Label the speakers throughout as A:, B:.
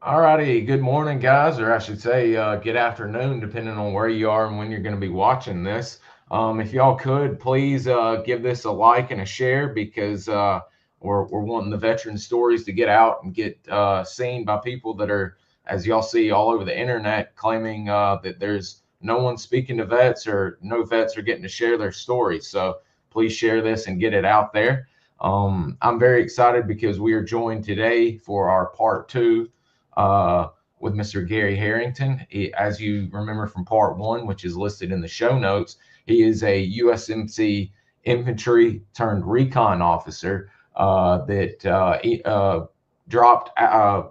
A: All righty. Good morning, guys, or I should say, good afternoon, depending on where you are and when you're going to be watching this. If y'all could, please give this a like and a share because we're wanting the veteran stories to get out and get seen by people that are, as y'all see all over the internet, claiming that there's no one speaking to vets or no vets are getting to share their stories. So please share this and get it out there. I'm very excited because we are joined today for our part two uh, with Mr. Gary Harrington. As you remember from part one, which is listed in the show notes, he is a USMC infantry turned recon officer that dropped, I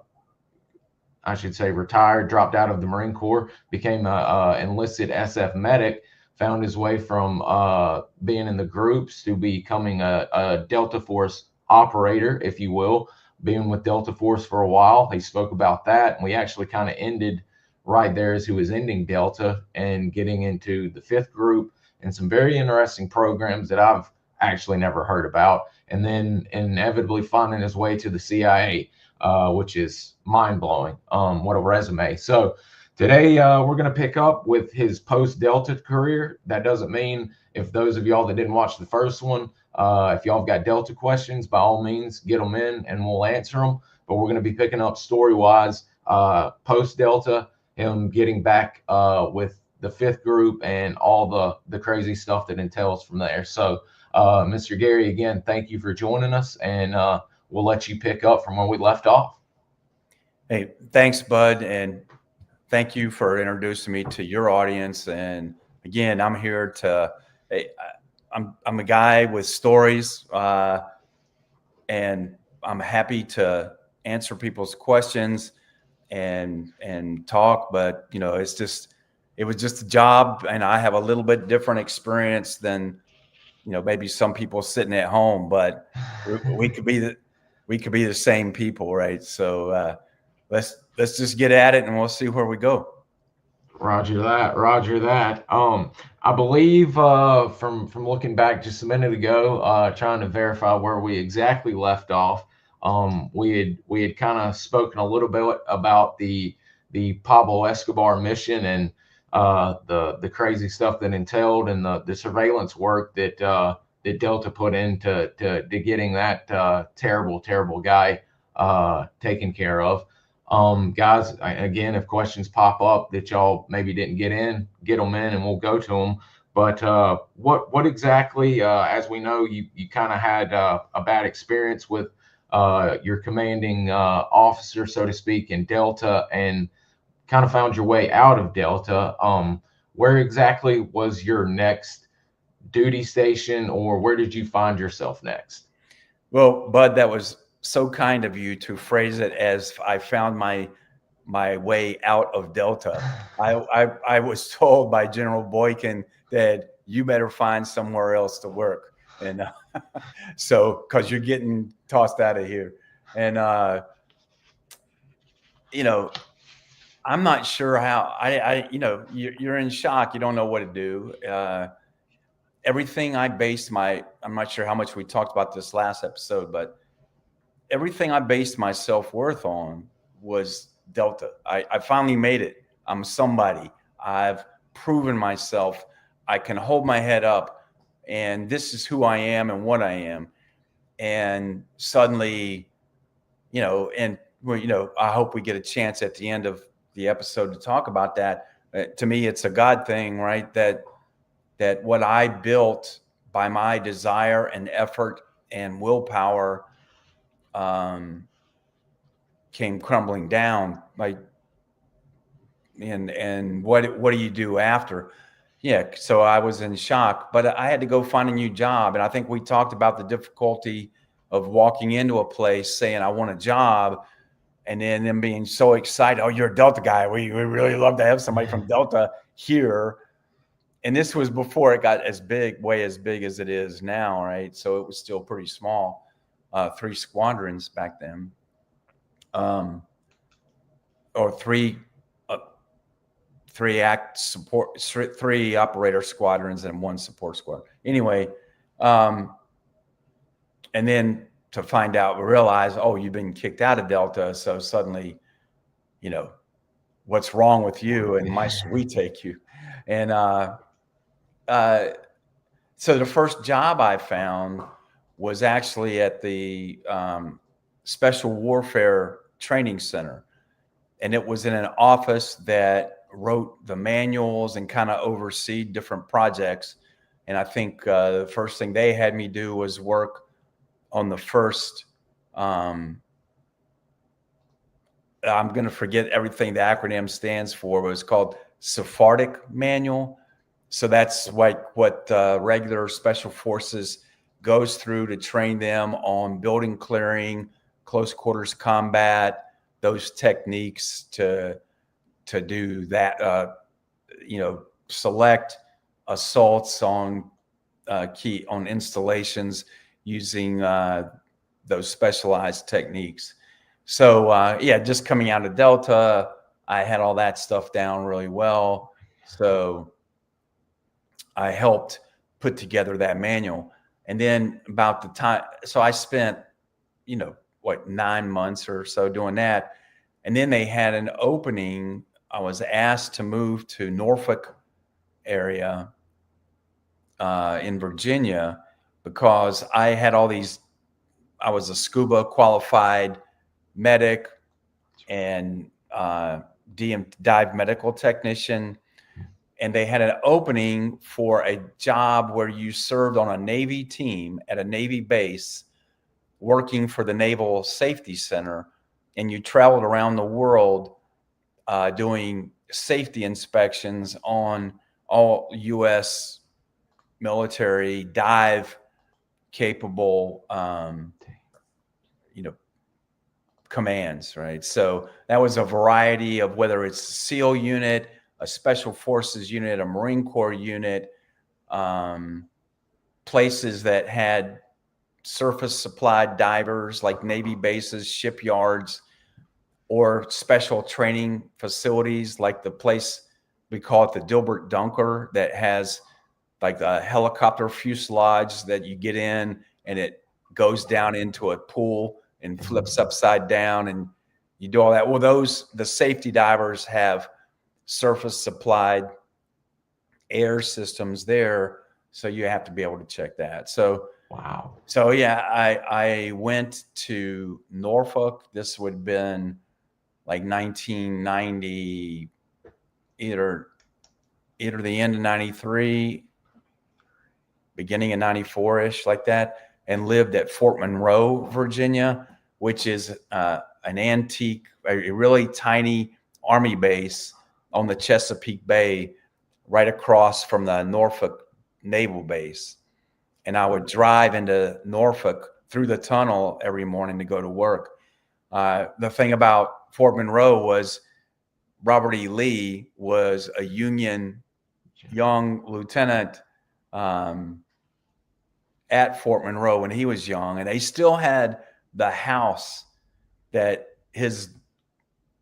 A: should say retired, dropped out of the Marine Corps, became a enlisted SF medic, found his way from being in the groups to becoming a Delta Force operator, if you will, being with Delta Force for a while. He spoke about that, and we actually kind of ended right there as he was ending Delta and getting into the 5th group and some very interesting programs that I've actually never heard about, and then inevitably finding his way to the CIA, which is mind-blowing. What a resume. So today we're going to pick up with his post-Delta career. That doesn't mean, if those of y'all that didn't watch the first one, if y'all have got Delta questions, by all means, get them in and we'll answer them. But we're going to be picking up story-wise post-Delta, him getting back with the 5th group and all the crazy stuff that entails from there. So, Mr. Gary, again, thank you for joining us, and we'll let you pick up from where we left off.
B: Hey, thanks, Bud, and thank you for introducing me to your audience. And again, I'm here to. I'm a guy with stories, and I'm happy to answer people's questions and talk. But it was just a job, and I have a little bit different experience than maybe some people sitting at home. But we could be the same people, right? So let's just get at it, and we'll see where we go.
A: Roger that. Roger that. I believe from looking back just a minute ago, trying to verify where we exactly left off, we had kind of spoken a little bit about the Pablo Escobar mission and the crazy stuff that entailed and the surveillance work that that Delta put into to getting that terrible guy taken care of. Guys, again, if questions pop up that y'all maybe didn't get them in and we'll go to them. But what exactly, as we know, you kind of had a bad experience with your commanding officer, so to speak, in Delta, and kind of found your way out of Delta. Where exactly was your next duty station, or where did you find yourself next?
B: Well, Bud, that was so kind of you to phrase it as I found my way out of Delta. I was told by General Boykin that you better find somewhere else to work, and so because you're getting tossed out of here, and I'm not sure how you're in shock. You don't know what to do. Everything I based I'm not sure how much we talked about this last episode, but everything I based my self-worth on was Delta. I finally made it. I'm somebody. I've proven myself. I can hold my head up, and this is who I am and what I am. And suddenly, I hope we get a chance at the end of the episode to talk about that. To me, it's a God thing, right? That what I built by my desire and effort and willpower came crumbling down. And what do you do after? Yeah, so I was in shock, but I had to go find a new job. And I think we talked about the difficulty of walking into a place saying, I want a job, and then them being so excited. Oh, you're a Delta guy. We really love to have somebody from Delta here. And this was before it got way as big as it is now, right? So it was still pretty small. 3 squadrons back then, or three operator squadrons and 1 support squad. Anyway, and then to realize, oh, you've been kicked out of Delta. So suddenly you know, what's wrong with you and why should we take you? And so the first job I found was actually at the Special Warfare Training Center. And it was in an office that wrote the manuals and kind of oversee different projects. And I think the first thing they had me do was work on the first, I'm going to forget everything the acronym stands for, but it's called Sephardic Manual. So that's like what regular special forces goes through to train them on building clearing, close quarters combat, those techniques to do that, you know, select assaults on on installations using those specialized techniques. So yeah, just coming out of Delta, I had all that stuff down really well. So I helped put together that manual. And then about the time, so I spent, you know, what, 9 months or so doing that. And then they had an opening. I was asked to move to Norfolk area in Virginia because I had all these, I was a scuba qualified medic and dive medical technician. And they had an opening for a job where you served on a Navy team at a Navy base working for the Naval Safety Center. And you traveled around the world doing safety inspections on all U.S. military dive capable, you know, commands, right? So that was a variety of whether it's a SEAL unit, a Special Forces unit, a Marine Corps unit, places that had surface supplied divers like Navy bases, shipyards, or special training facilities like the place, we call it the Dilbert Dunker, that has like a helicopter fuselage that you get in and it goes down into a pool and flips upside down and you do all that. Well, the safety divers have surface supplied air systems there. So you have to be able to check that. So,
A: wow.
B: So yeah, I went to Norfolk. This would have been like 1990, either the end of 93, beginning of 94-ish, like that, and lived at Fort Monroe, Virginia, which is an antique, a really tiny Army base on the Chesapeake Bay, right across from the Norfolk Naval Base. And I would drive into Norfolk through the tunnel every morning to go to work. The thing about Fort Monroe was Robert E. Lee was a Union young lieutenant at Fort Monroe when he was young, and they still had the house that his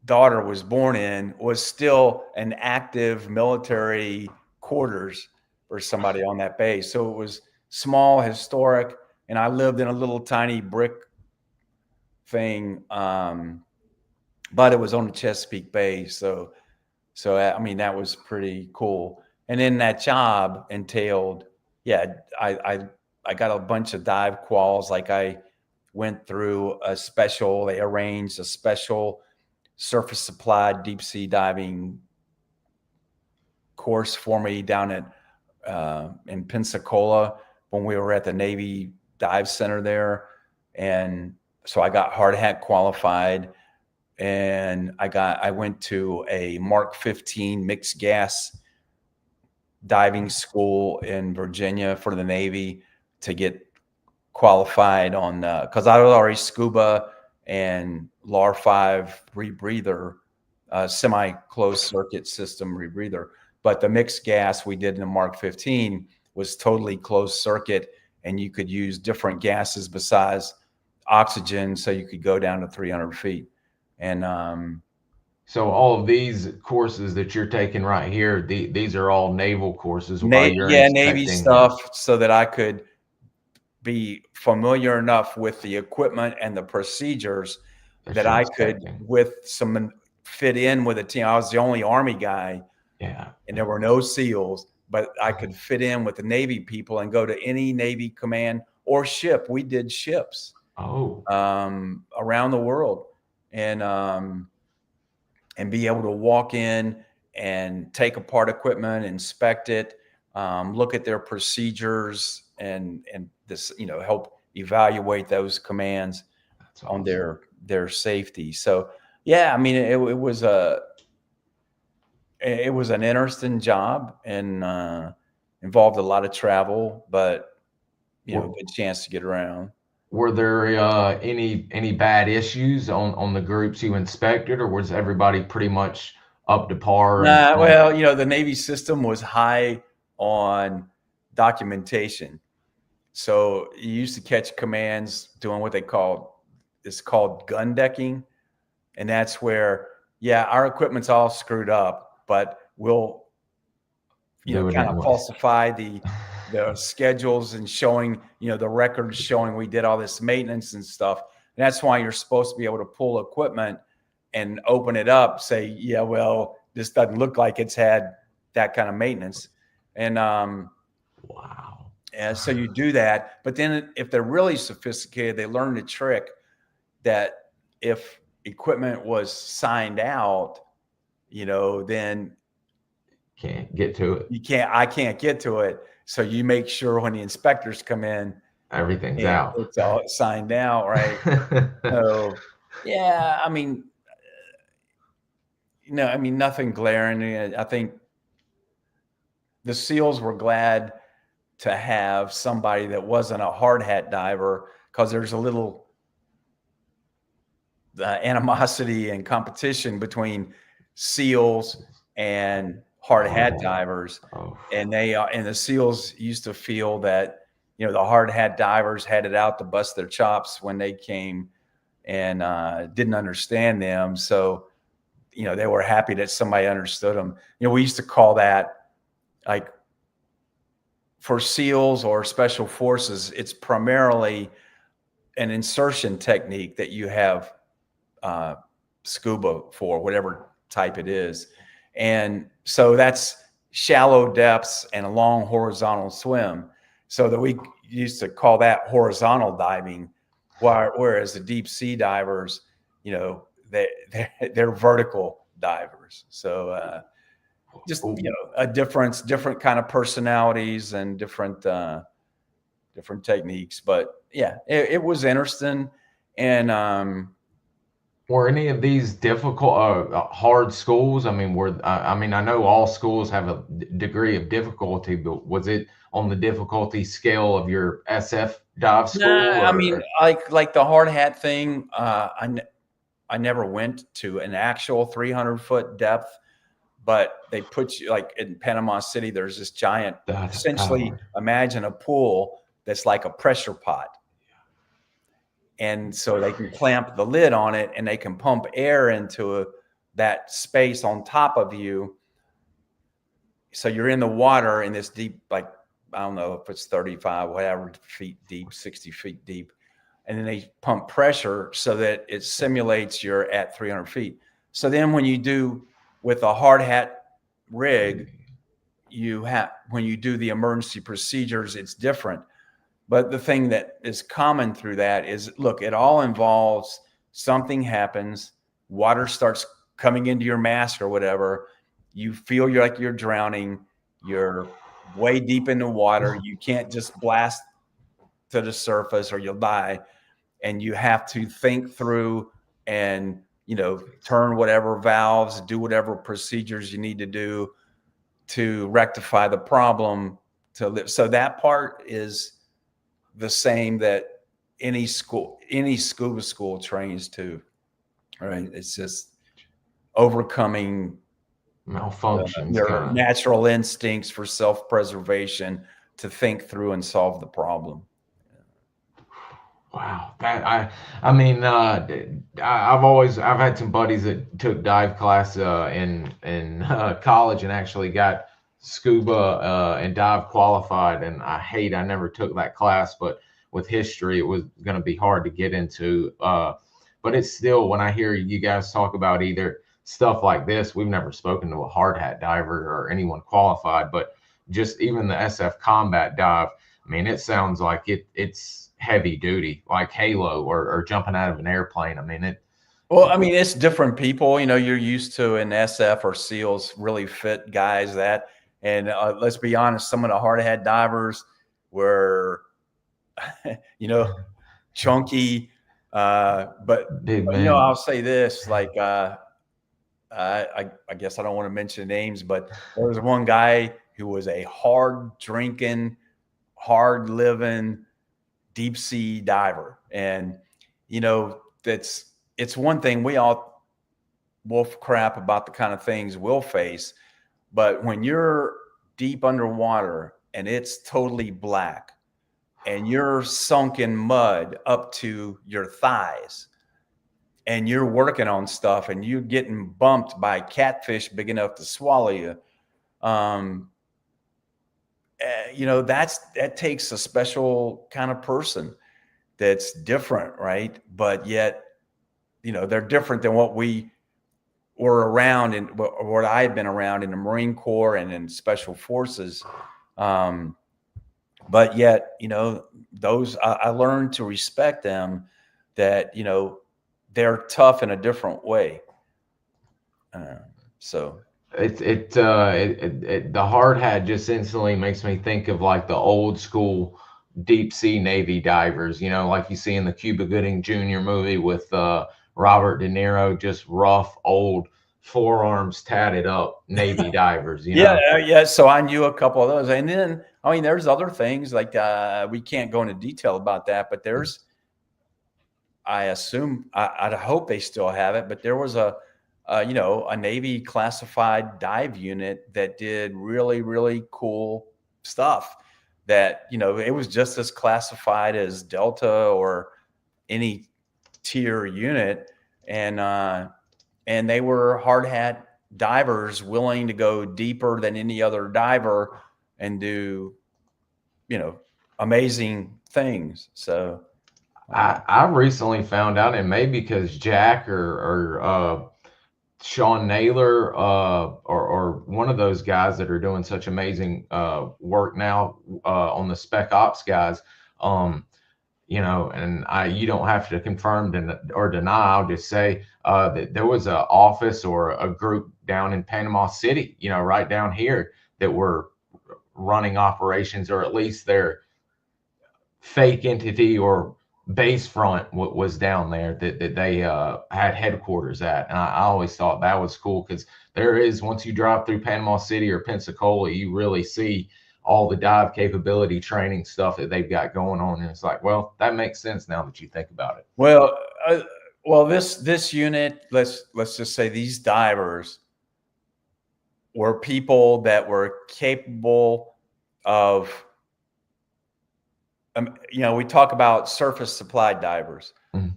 B: daughter was born in was still an active military quarters for somebody on that base. So it was small, historic, and I lived in a little tiny brick thing, but it was on the Chesapeake Bay. So I mean, that was pretty cool. And then that job entailed, yeah, I got a bunch of dive quals. Like I went through they arranged a special surface supplied deep sea diving course for me down at in Pensacola when we were at the Navy Dive Center there. And so I got hard hat qualified, and I went to a Mark 15 mixed gas diving school in Virginia for the Navy to get qualified on, because I was already scuba and LAR 5 rebreather, semi-closed circuit system rebreather. But the mixed gas we did in the Mark 15 was totally closed circuit, and you could use different gases besides oxygen, so you could go down to 300 feet. And
A: so all of these courses that you're taking right here, these are all naval courses while you're
B: Navy stuff, so that I could be familiar enough with the equipment and the procedures that I could, with some fit in with a team. I was the only Army guy, and there were no SEALs, but I could fit in with the Navy people and go to any Navy command or ship. We did ships around the world, and be able to walk in and take apart equipment, inspect it, look at their procedures, and this, help evaluate those commands on their safety. So yeah, I mean, it was an interesting job, and involved a lot of travel, but good chance to get around.
A: Were there any bad issues on the groups you inspected, or was everybody pretty much up to par?
B: Well, the Navy system was high on documentation. So you used to catch commands doing what it's called gun decking. And that's where, our equipment's all screwed up, but we'll, kind of falsify the schedules and showing, the records showing we did all this maintenance and stuff. And that's why you're supposed to be able to pull equipment and open it up, say, well, this doesn't look like it's had that kind of maintenance. And,
A: wow.
B: And so you do that, but then if they're really sophisticated, they learn the trick that if equipment was signed out, then
A: can't get to it.
B: I can't get to it. So you make sure when the inspectors come in,
A: everything's out.
B: It's all signed out, right? So yeah, I mean, nothing glaring. I think the SEALs were glad to have somebody that wasn't a hard hat diver, because there's a little animosity and competition between SEALs and hard hat divers. And the SEALs used to feel that, the hard hat divers had it out to bust their chops when they came, and didn't understand them. So, they were happy that somebody understood them. We used to call that, like, for SEALs or special forces, it's primarily an insertion technique that you have scuba for, whatever type it is. And so that's shallow depths and a long horizontal swim. So that we used to call that horizontal diving, whereas the deep sea divers, they're vertical divers. So just a different kind of personalities and different techniques. But yeah, it was interesting. And
A: were any of these difficult, hard schools? I mean, I know all schools have a degree of difficulty, but was it on the difficulty scale of your SF dive school?
B: I mean, like the hard hat thing, I never went to an actual 300-foot depth, but they put you, like in Panama City, there's this giant, essentially imagine a pool that's like a pressure pot. And so they can clamp the lid on it, and they can pump air into that space on top of you. So you're in the water in this deep, like, I don't know if it's 35, whatever feet deep, 60 feet deep. And then they pump pressure so that it simulates you're at 300 feet. So then when you do with a hard hat rig, when you do the emergency procedures, it's different. But the thing that is common through that is, look, it all involves something happens, water starts coming into your mask or whatever. You feel you're drowning. You're way deep in the water. You can't just blast to the surface or you'll die. And you have to think through and, turn whatever valves, do whatever procedures you need to do to rectify the problem to live. So that part is the same that any scuba school trains to, right? It's just overcoming
A: malfunctions,
B: your natural instincts for self-preservation to think through and solve the problem.
A: Wow, I mean, I've had some buddies that took dive class in college and actually got scuba and dive qualified, and I never took that class, but with history it was going to be hard to get into. But it's still, when I hear you guys talk about either stuff like this, we've never spoken to a hard hat diver or anyone qualified, but just even the SF combat dive, I mean, it sounds like it's heavy duty, like Halo or jumping out of an airplane. I mean,
B: well, I mean, it's different people. You know, you're used to an SF or SEALs, really fit guys that, and let's be honest, some of the hard hat divers were, you know, chunky. But
A: big
B: you know,
A: man.
B: I'll say this, like, I guess I don't want to mention names, but there was one guy who was a hard drinking, hard living deep sea diver. And, you know, it's one thing we all wolf crap about the kind of things we'll face. But when you're deep underwater and it's totally black and you're sunk in mud up to your thighs and you're working on stuff and you're getting bumped by catfish big enough to swallow you, you know, that takes a special kind of person that's different, right? But yet, you know, they're different than what we were around and what I had been around in the Marine Corps and in Special Forces. But yet, you know, those I learned to respect them, that, you know, they're tough in a different way. So
A: The hard hat just instantly makes me think of like the old school deep sea Navy divers, you know, like you see in the Cuba Gooding Jr. movie with Robert De Niro, just rough, old, forearms tatted up Navy divers, you know.
B: yeah. So I knew a couple of those, and then I mean, there's other things like we can't go into detail about that, but there's, I assume, I hope they still have it, but there was you know, a Navy classified dive unit that did really, really cool stuff that, you know, it was just as classified as Delta or any tier unit. And they were hard hat divers willing to go deeper than any other diver and do, you know, amazing things. So
A: I recently found out, and maybe because Jack or Sean Naylor or one of those guys that are doing such amazing work now on the Spec Ops guys, you know, and you don't have to confirm or deny. I'll just say that there was an office or a group down in Panama City, you know, right down here, that were running operations, or at least their fake entity or base front was down there that they had headquarters at. And I always thought that was cool, because there is, once you drive through Panama City or Pensacola, you really see all the dive capability training stuff that they've got going on. And it's like, well, that makes sense now that you think about it.
B: Well, this unit, let's just say these divers were people that were capable of, you know, we talk about surface supply divers,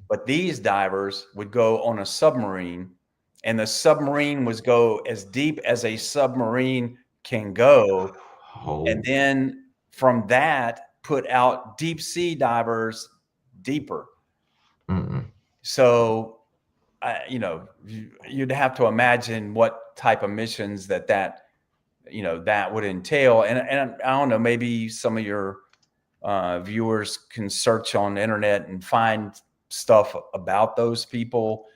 B: but these divers would go on a submarine, and the submarine was go as deep as a submarine can go. And then from that, put out deep sea divers deeper. So, you know, you'd have to imagine what type of missions that you know, that would entail. And I don't know, maybe some of your viewers can search on the internet and find stuff about those people.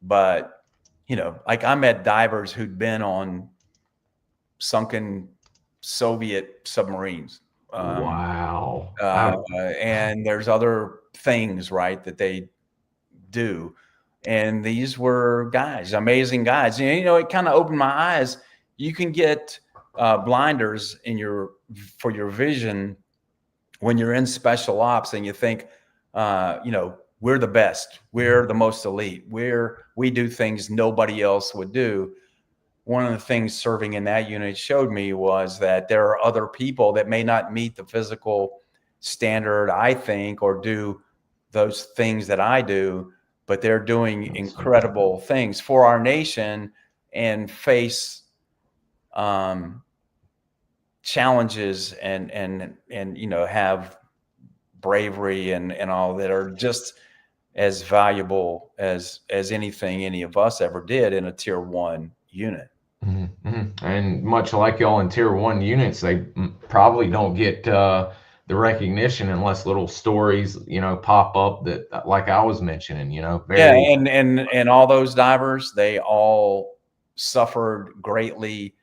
B: But, you know, like I met divers who'd been on sunken Soviet submarines.
A: Wow.
B: And there's other things, right, that they do. And these were guys, amazing guys. You know, it kind of opened my eyes. You can get blinders for your vision when you're in special ops, and you think, you know, we're the best, we're the most elite, we do things nobody else would do. One of the things serving in that unit showed me was that there are other people that may not meet the physical standard, I think, or do those things that I do, but they're doing incredible things for our nation and face challenges and you know, have bravery and all that are just as valuable as anything any of us ever did in a Tier 1 unit.
A: And much like y'all in Tier 1 units, they probably don't get the recognition unless little stories, pop up that, like I was mentioning, very.
B: Yeah, and all those divers, they all suffered greatly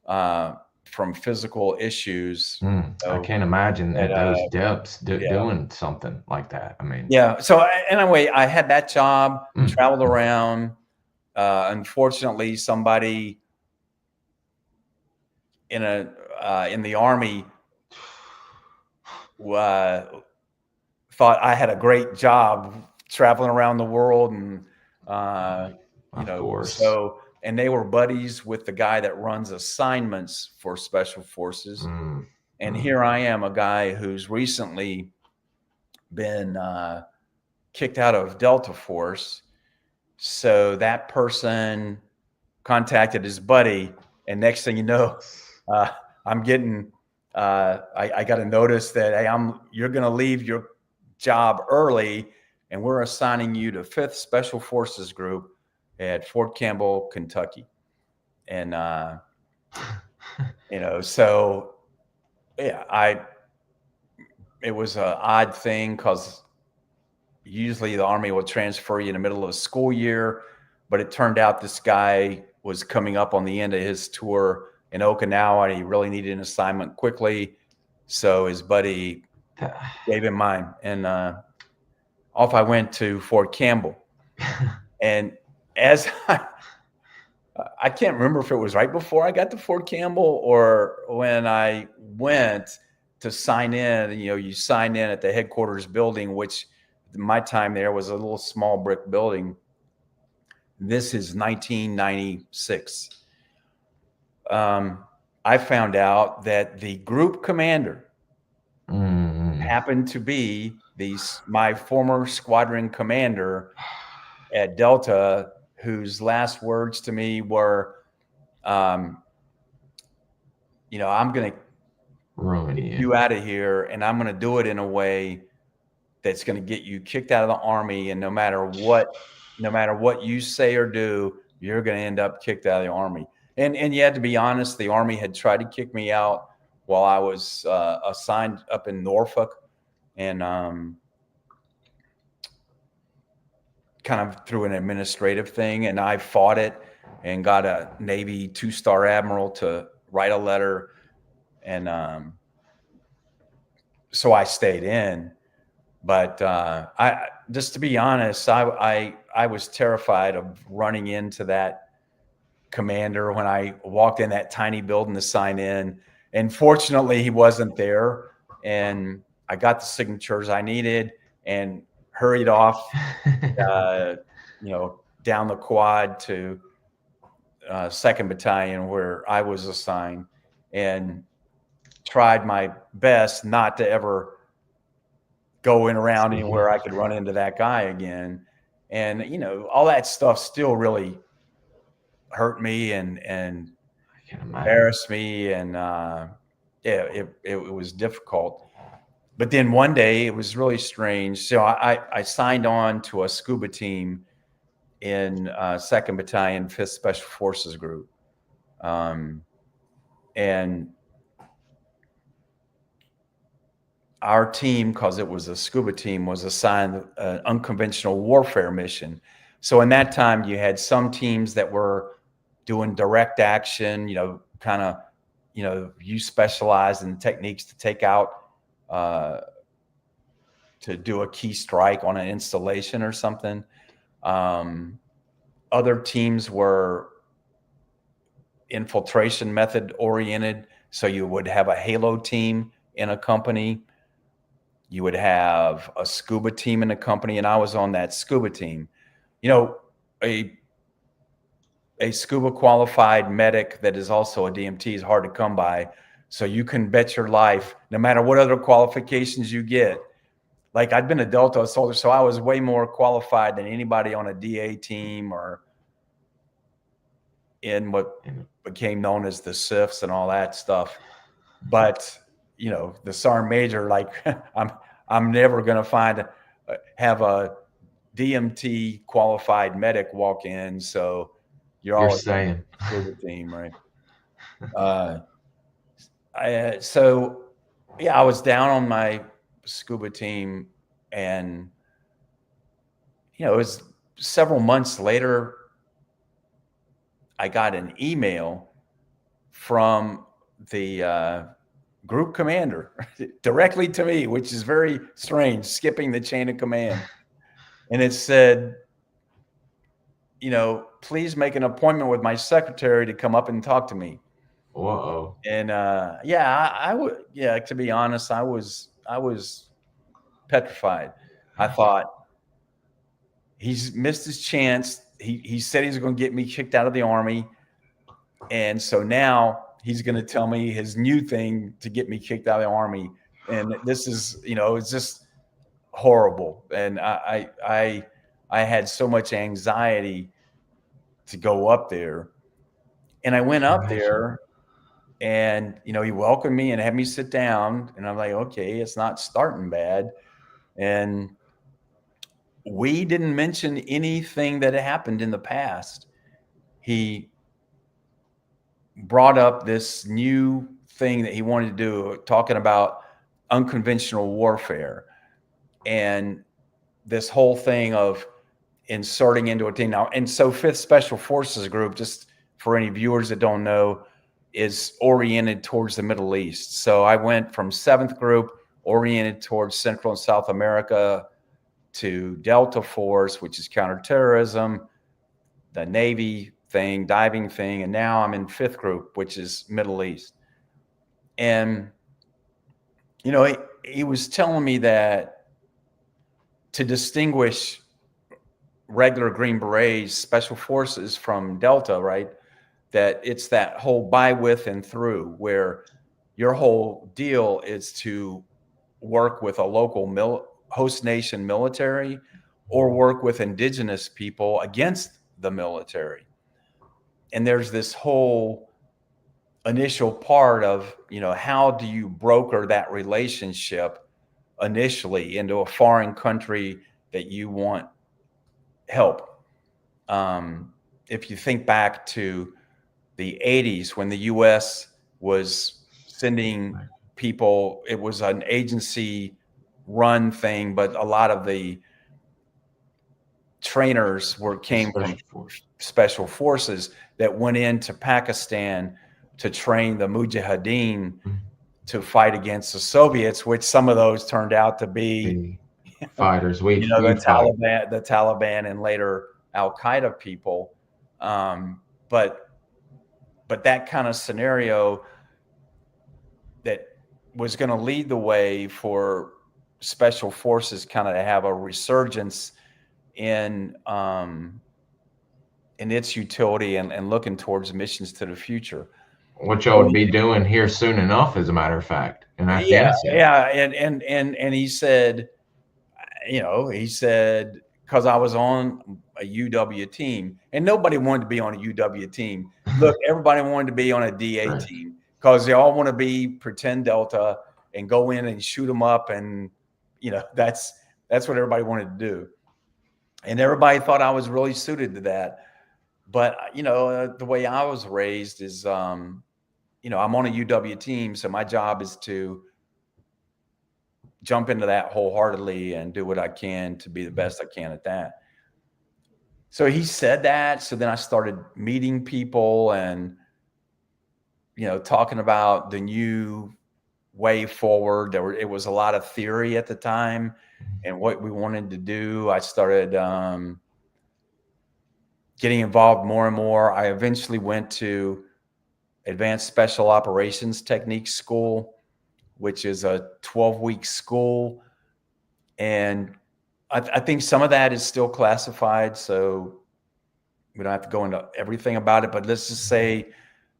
B: from physical issues.
A: I can't imagine at those depths doing something like that. I mean,
B: yeah. So anyway, I had that job, traveled around. Unfortunately, somebody in the Army thought I had a great job traveling around the world, and so, and they were buddies with the guy that runs assignments for Special Forces. And here I am, a guy who's recently been kicked out of Delta Force. So that person contacted his buddy, and next thing you know, I'm getting I got a notice that, hey, you're going to leave your job early, and we're assigning you to 5th Special Forces Group at Fort Campbell, Kentucky. And so yeah, it was an odd thing, because usually the Army will transfer you in the middle of a school year, but it turned out this guy was coming up on the end of his tour in Okinawa, and he really needed an assignment quickly. So his buddy gave him mine, and off I went to Fort Campbell. And as I can't remember if it was right before I got to Fort Campbell or when I went to sign in. You sign in at the headquarters building, which my time there was a little small brick building. This is 1996. I found out that the group commander happened to be my former squadron commander at Delta, whose last words to me were, I'm going to
A: ruin
B: you out of here, and I'm going to do it in a way that's going to get you kicked out of the Army. And no matter what you say or do, you're going to end up kicked out of the Army. And you had to be honest, the Army had tried to kick me out while I was assigned up in Norfolk, and kind of through an administrative thing. And I fought it and got a Navy 2-star admiral to write a letter. And so I stayed in. But just to be honest, I was terrified of running into that commander when I walked in that tiny building to sign in. And fortunately, he wasn't there. And I got the signatures I needed and hurried off, down the quad to 2nd Battalion, where I was assigned, and tried my best not to ever go in around anywhere I could run into that guy again. And, all that stuff still really hurt me and embarrassed me. And it was difficult. But then one day it was really strange. So I signed on to a scuba team in 2nd Battalion, 5th Special Forces Group. And our team, because it was a scuba team, was assigned an unconventional warfare mission. So in that time, you had some teams that were doing direct action, you specialize in techniques to take out, to do a key strike on an installation or something. Other teams were infiltration method oriented. So you would have a Halo team in a company. You would have a scuba team in a company, and I was on that scuba team. A scuba qualified medic that is also a DMT is hard to come by. So you can bet your life, no matter what other qualifications you get. Like, I'd been a Delta soldier, so I was way more qualified than anybody on a DA team or in what became known as the SIFs and all that stuff. But the Sergeant Major, like, I'm never going to have a DMT qualified medic walk in, so you're always
A: saying
B: scuba team, right? So yeah, I was down on my scuba team, and it was several months later, I got an email from the group commander directly to me, which is very strange, skipping the chain of command. And it said, please make an appointment with my secretary to come up and talk to me.
A: Whoa.
B: And I would, to be honest, I was petrified. I thought, he's missed his chance. He said he's going to get me kicked out of the Army. And so now he's going to tell me his new thing to get me kicked out of the Army. And this is, it's just horrible. And I had so much anxiety to go up there. And I went up there, and, he welcomed me and had me sit down. And I'm like, okay, it's not starting bad. And we didn't mention anything that had happened in the past. He brought up this new thing that he wanted to do, talking about unconventional warfare and this whole thing of inserting into a team now. And so 5th Special Forces Group, just for any viewers that don't know, is oriented towards the Middle East. So I went from 7th Group, oriented towards Central and South America, to Delta Force, which is counterterrorism, the Navy thing, diving thing, and now I'm in 5th Group, which is Middle East. And, he was telling me that to distinguish regular Green Berets, Special Forces from Delta, right, that it's that whole by, with, and through, where your whole deal is to work with a local host nation military or work with indigenous people against the military. And there's this whole initial part of, how do you broker that relationship initially into a foreign country that you want help? If you think back to the 80s, when the U.S. was sending people, it was an agency run thing, but a lot of the trainers came from special forces that went into Pakistan to train the Mujahideen to fight against the Soviets, which some of those turned out to be
A: fighters.
B: the Taliban and later Al-Qaeda people. But that kind of scenario that was going to lead the way for special forces kind of to have a resurgence in its utility and looking towards missions to the future.
A: What y'all would be doing here soon enough, as a matter of fact, in Afghanistan.
B: Yeah. And he said, because I was on a UW team, and nobody wanted to be on a UW team. Look, everybody wanted to be on a DA team, because they all want to be pretend Delta and go in and shoot them up. And, that's what everybody wanted to do. And everybody thought I was really suited to that. But, the way I was raised is, I'm on a UW team. So my job is to jump into that wholeheartedly and do what I can to be the best I can at that. So he said that. So then I started meeting people and, talking about the new way forward. It was a lot of theory at the time and what we wanted to do. I started getting involved more and more. I eventually went to Advanced Special Operations Technique School, which is a 12-week school. And I think some of that is still classified, so we don't have to go into everything about it, but let's just say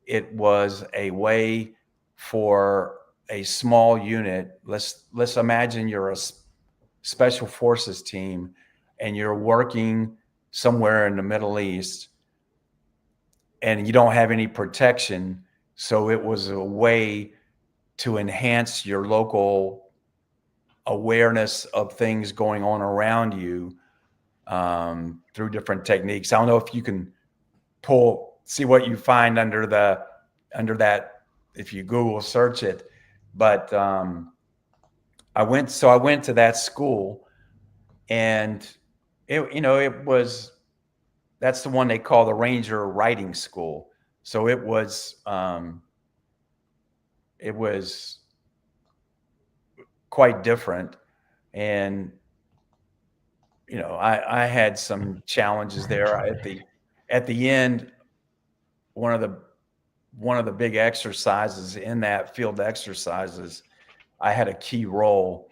B: it was a way for a small unit. Let's imagine you're a special forces team and you're working somewhere in the Middle East and you don't have any protection. So it was a way to enhance your local awareness of things going on around you through different techniques. I don't know if you can see what you find under that if you Google search it, but I went to that school, and that's the one they call the Ranger Riding School. So it was quite different, and I had some challenges there. At the end, one of the big exercises in that field exercises, I had a key role,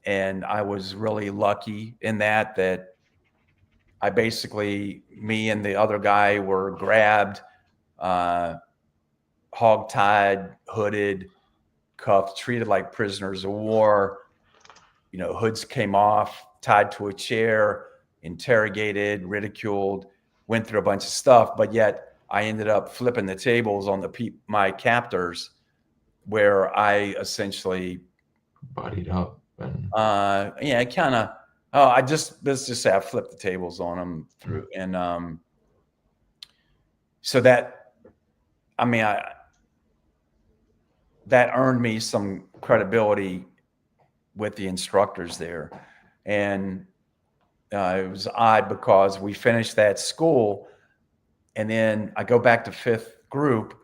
B: and I was really lucky in that I basically, me and the other guy were grabbed, hog-tied, hooded, cuffed, treated like prisoners of war. Hoods came off, tied to a chair, interrogated, ridiculed, went through a bunch of stuff, but yet I ended up flipping the tables on my captors, where I essentially
A: buddied up and
B: kind of. Let's just say I flipped the tables on them through, and so that earned me some credibility with the instructors there. And it was odd because we finished that school, and then I go back to 5th group.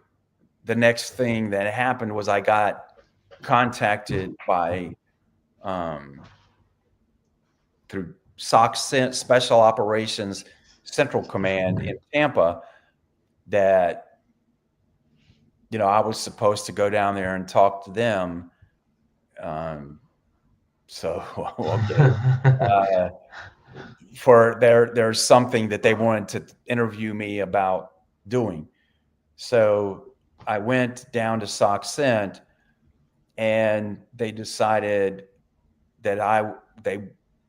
B: The next thing that happened was I got contacted by through SOC Special Operations Central Command in Tampa, that I was supposed to go down there and talk to them. So okay. There's something that they wanted to interview me about doing. So I went down to SOC Cent, and they decided that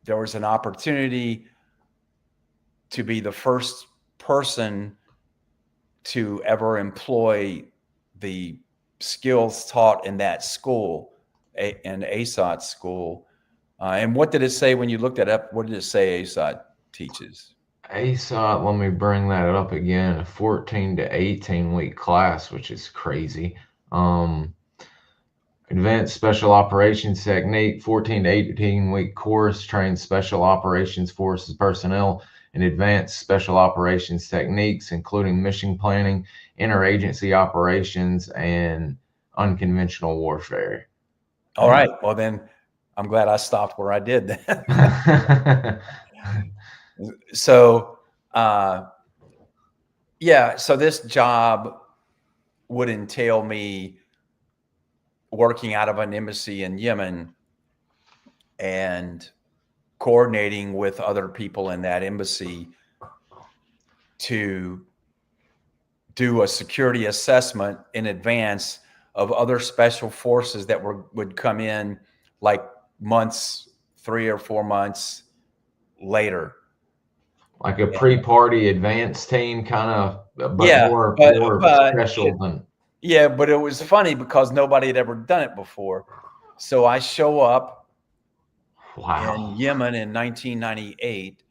B: there was an opportunity to be the first person to ever employ the skills taught in that school, an ASOT school. And what did it say when you looked that up? What did it say ASOT teaches?
A: ASOT, let me bring that up again, a 14 to 18 week class, which is crazy. Advanced Special Operations Technique, 14 to 18 week course, trains Special Operations Forces personnel in advanced Special Operations techniques, including mission planning, interagency operations, and unconventional warfare.
B: All right. Well, then I'm glad I stopped where I did that. So, so this job would entail me working out of an embassy in Yemen and coordinating with other people in that embassy to do a security assessment in advance of other special forces that would come in like 3 or 4 months later.
A: Like a pre-party advance team kind of, but more special than.
B: Yeah, but it was funny because nobody had ever done it before. So I show up in Yemen in 1998,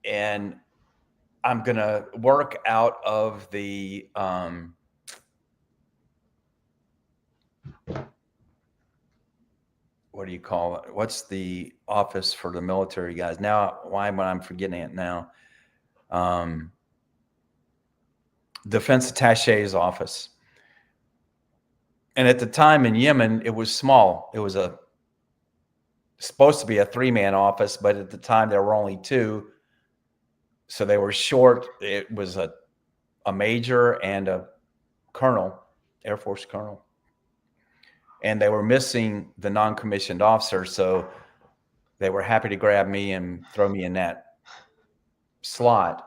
B: and I'm going to work out of the what do you call it? What's the office for the military guys? Now, why am I forgetting it now? Defense Attaché's office. And at the time in Yemen, it was small. It was supposed to be a 3-man office, but at the time there were only 2. So they were short. It was a major and a colonel, Air Force colonel. And they were missing the non-commissioned officer. So they were happy to grab me and throw me in that slot.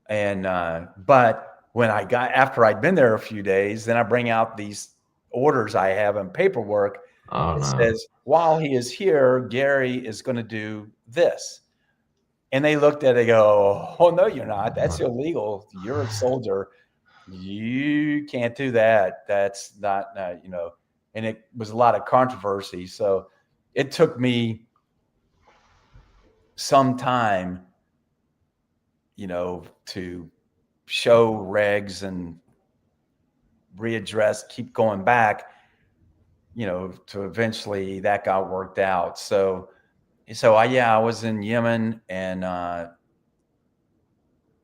B: And, but when after I'd been there a few days, then I bring out these orders I have and paperwork. It says, while he is here, Gary is going to do this. And they looked at it and go, oh, no, you're not. That's illegal. You're a soldier. You can't do that. That's not, and it was a lot of controversy. So it took me some time, to show regs and readdress, keep going back, to eventually that got worked out. So I was in Yemen, and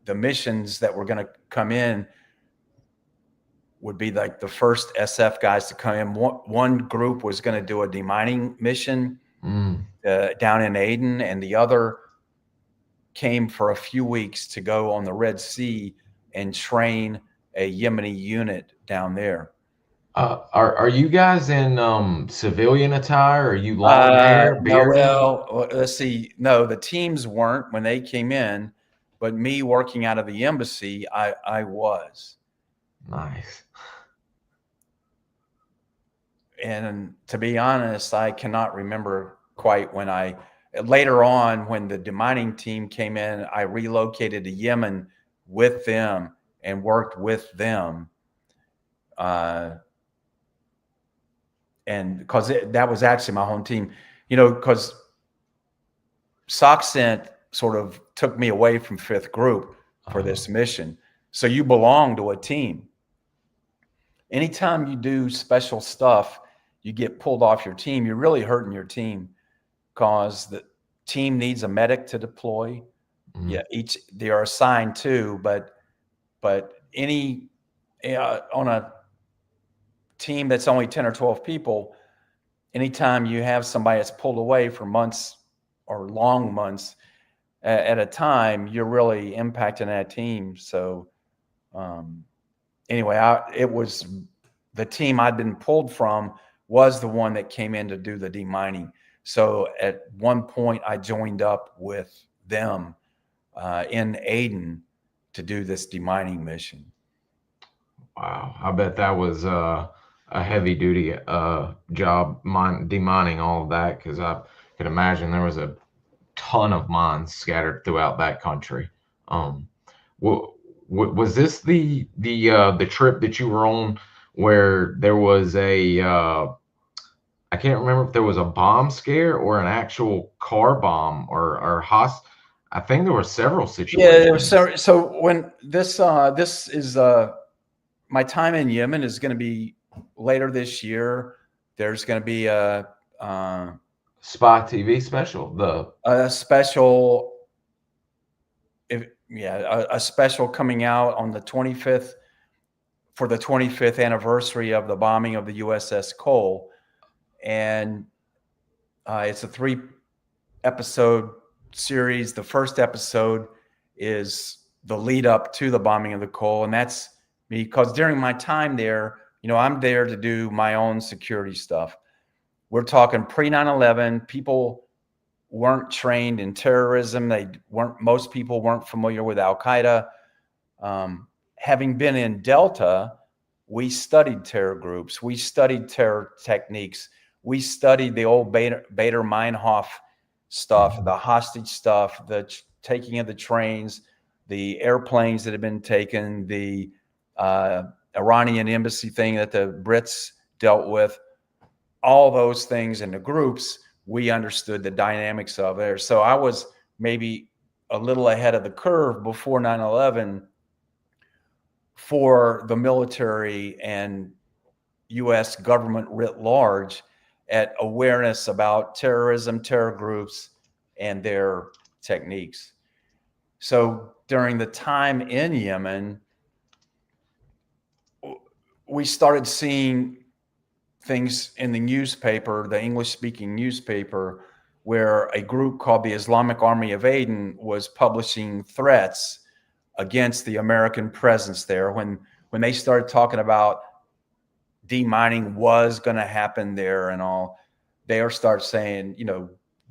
B: the missions that were going to come in would be like the first SF guys to come in. One group was going to do a demining mission down in Aden, and the other came for a few weeks to go on the Red Sea and train a Yemeni unit down there.
A: Are you guys in civilian attire? Are you long hair, beard?
B: No, well, let's see. No, the teams weren't when they came in, but me working out of the embassy, I was.
A: Nice.
B: And to be honest, I cannot remember quite when later on, when the demining team came in, I relocated to Yemen with them and worked with them. And because that was actually my home team, because SOCCENT sort of took me away from 5th Group for this mission. So you belong to a team. Anytime you do special stuff, you get pulled off your team, you're really hurting your team, because the team needs a medic to deploy. Yeah, they are assigned to, but any on a team that's only 10 or 12 people, anytime you have somebody that's pulled away for months or long months at a time, you're really impacting that team. So anyway, it was the team I'd been pulled from was the one that came in to do the demining. So at one point I joined up with them in Aden to do this demining mission.
A: Wow, I bet that was a heavy duty job, demining all of that, because I could imagine there was a ton of mines scattered throughout that country. Was this the trip that you were on where there was I can't remember if there was a bomb scare or an actual car bomb or I think there were several situations.
B: Yeah, so when this is my time in Yemen is going to be later this year. There's going to be a
A: Spy TV special,
B: a special, a special coming out on the 25th for the 25th anniversary of the bombing of the USS Cole, and it's a 3-episode series. The first episode is the lead up to the bombing of the Cole, and that's me, because during my time there, I'm there to do my own security stuff. We're talking pre 9/11. People weren't trained in terrorism. Most people weren't familiar with Al Qaeda. Having been in Delta, we studied terror groups. We studied terror techniques. We studied the old Bader-Meinhof stuff, the hostage stuff, the taking of the trains, the airplanes that had been taken, the Iranian embassy thing that the Brits dealt with, all those things in the groups, we understood the dynamics of there. So I was maybe a little ahead of the curve before 9/11 for the military and U.S. government writ large at awareness about terrorism, terror groups, and their techniques. So during the time in Yemen, we started seeing things in the newspaper, the English-speaking newspaper, where a group called the Islamic Army of Aden was publishing threats against the American presence there. When they started talking about demining was going to happen there and all, they start saying,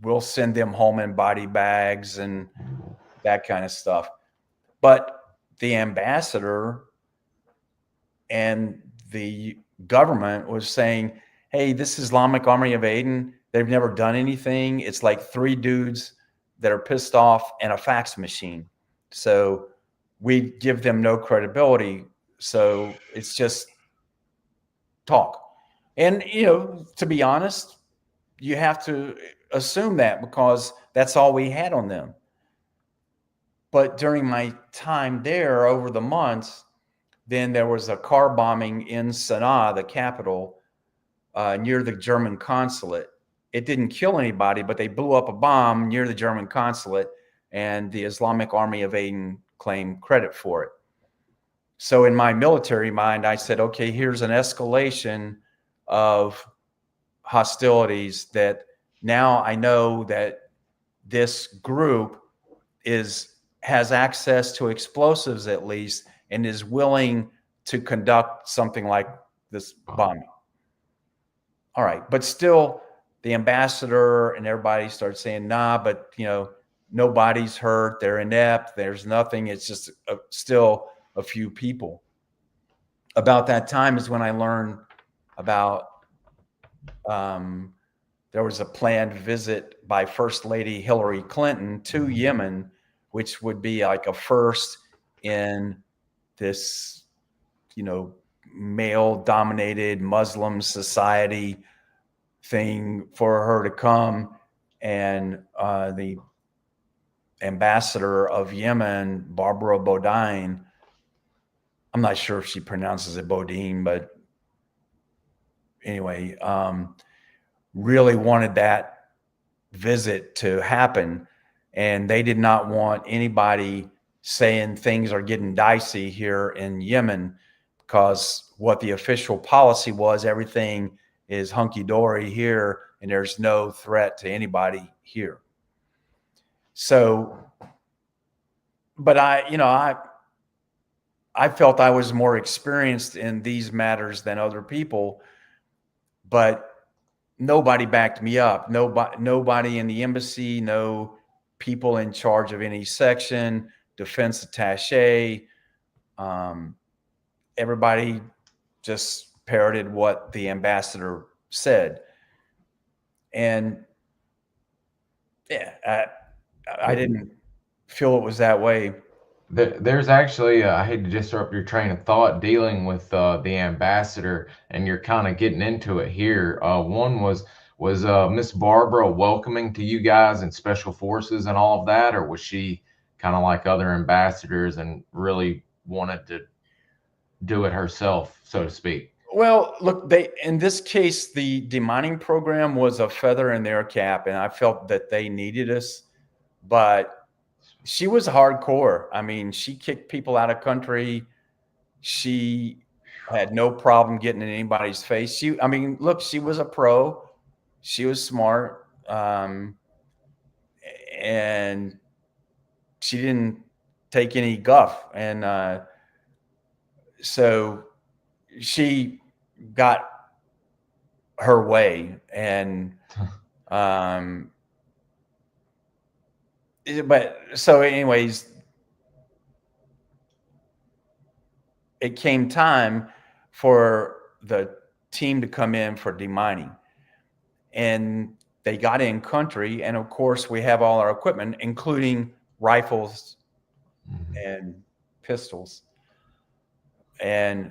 B: we'll send them home in body bags and that kind of stuff. But the ambassador and the government was saying, hey, this Islamic Army of Aden, they've never done anything. It's like 3 dudes that are pissed off and a fax machine. So we give them no credibility. So it's just talk. And, to be honest, you have to assume that because that's all we had on them. But during my time there over the months, then there was a car bombing in Sana'a, the capital, near the German consulate. It didn't kill anybody, but they blew up a bomb near the German consulate, and the Islamic Army of Aden claimed credit for it. So in my military mind, I said, okay, here's an escalation of hostilities that now I know that this group has access to explosives at least, and is willing to conduct something like this bombing. All right. But still, the ambassador and everybody started saying, nah, but nobody's hurt. They're inept. There's nothing. It's just still a few people. About that time is when I learned about there was a planned visit by First Lady Hillary Clinton to Yemen, which would be like a first in this, male-dominated Muslim society thing, for her to come. And the ambassador of Yemen, Barbara Bodine, I'm not sure if she pronounces it Bodine, but anyway, really wanted that visit to happen. And they did not want anybody saying things are getting dicey here in Yemen, because what the official policy was, everything is hunky-dory here and there's no threat to anybody here. So, but I felt I was more experienced in these matters than other people, but nobody backed me up. Nobody in the embassy, no people in charge of any section, defense attaché, everybody just parroted what the ambassador said. And yeah, I didn't feel it was that way.
A: There's actually, I hate to disrupt your train of thought, dealing with the ambassador, and you're kind of getting into it here. One was Miss Barbara welcoming to you guys and special forces and all of that, or was she kind of like other ambassadors and really wanted to do it herself, so to speak?
B: Well, look, in this case, the demining program was a feather in their cap, and I felt that they needed us, but she was hardcore. I mean, she kicked people out of country. She had no problem getting in anybody's face. Look, she was a pro. She was smart. And she didn't take any guff. And so she got her way. And but so anyways, it came time for the team to come in for demining, and they got in country. And of course we have all our equipment, including rifles and pistols. And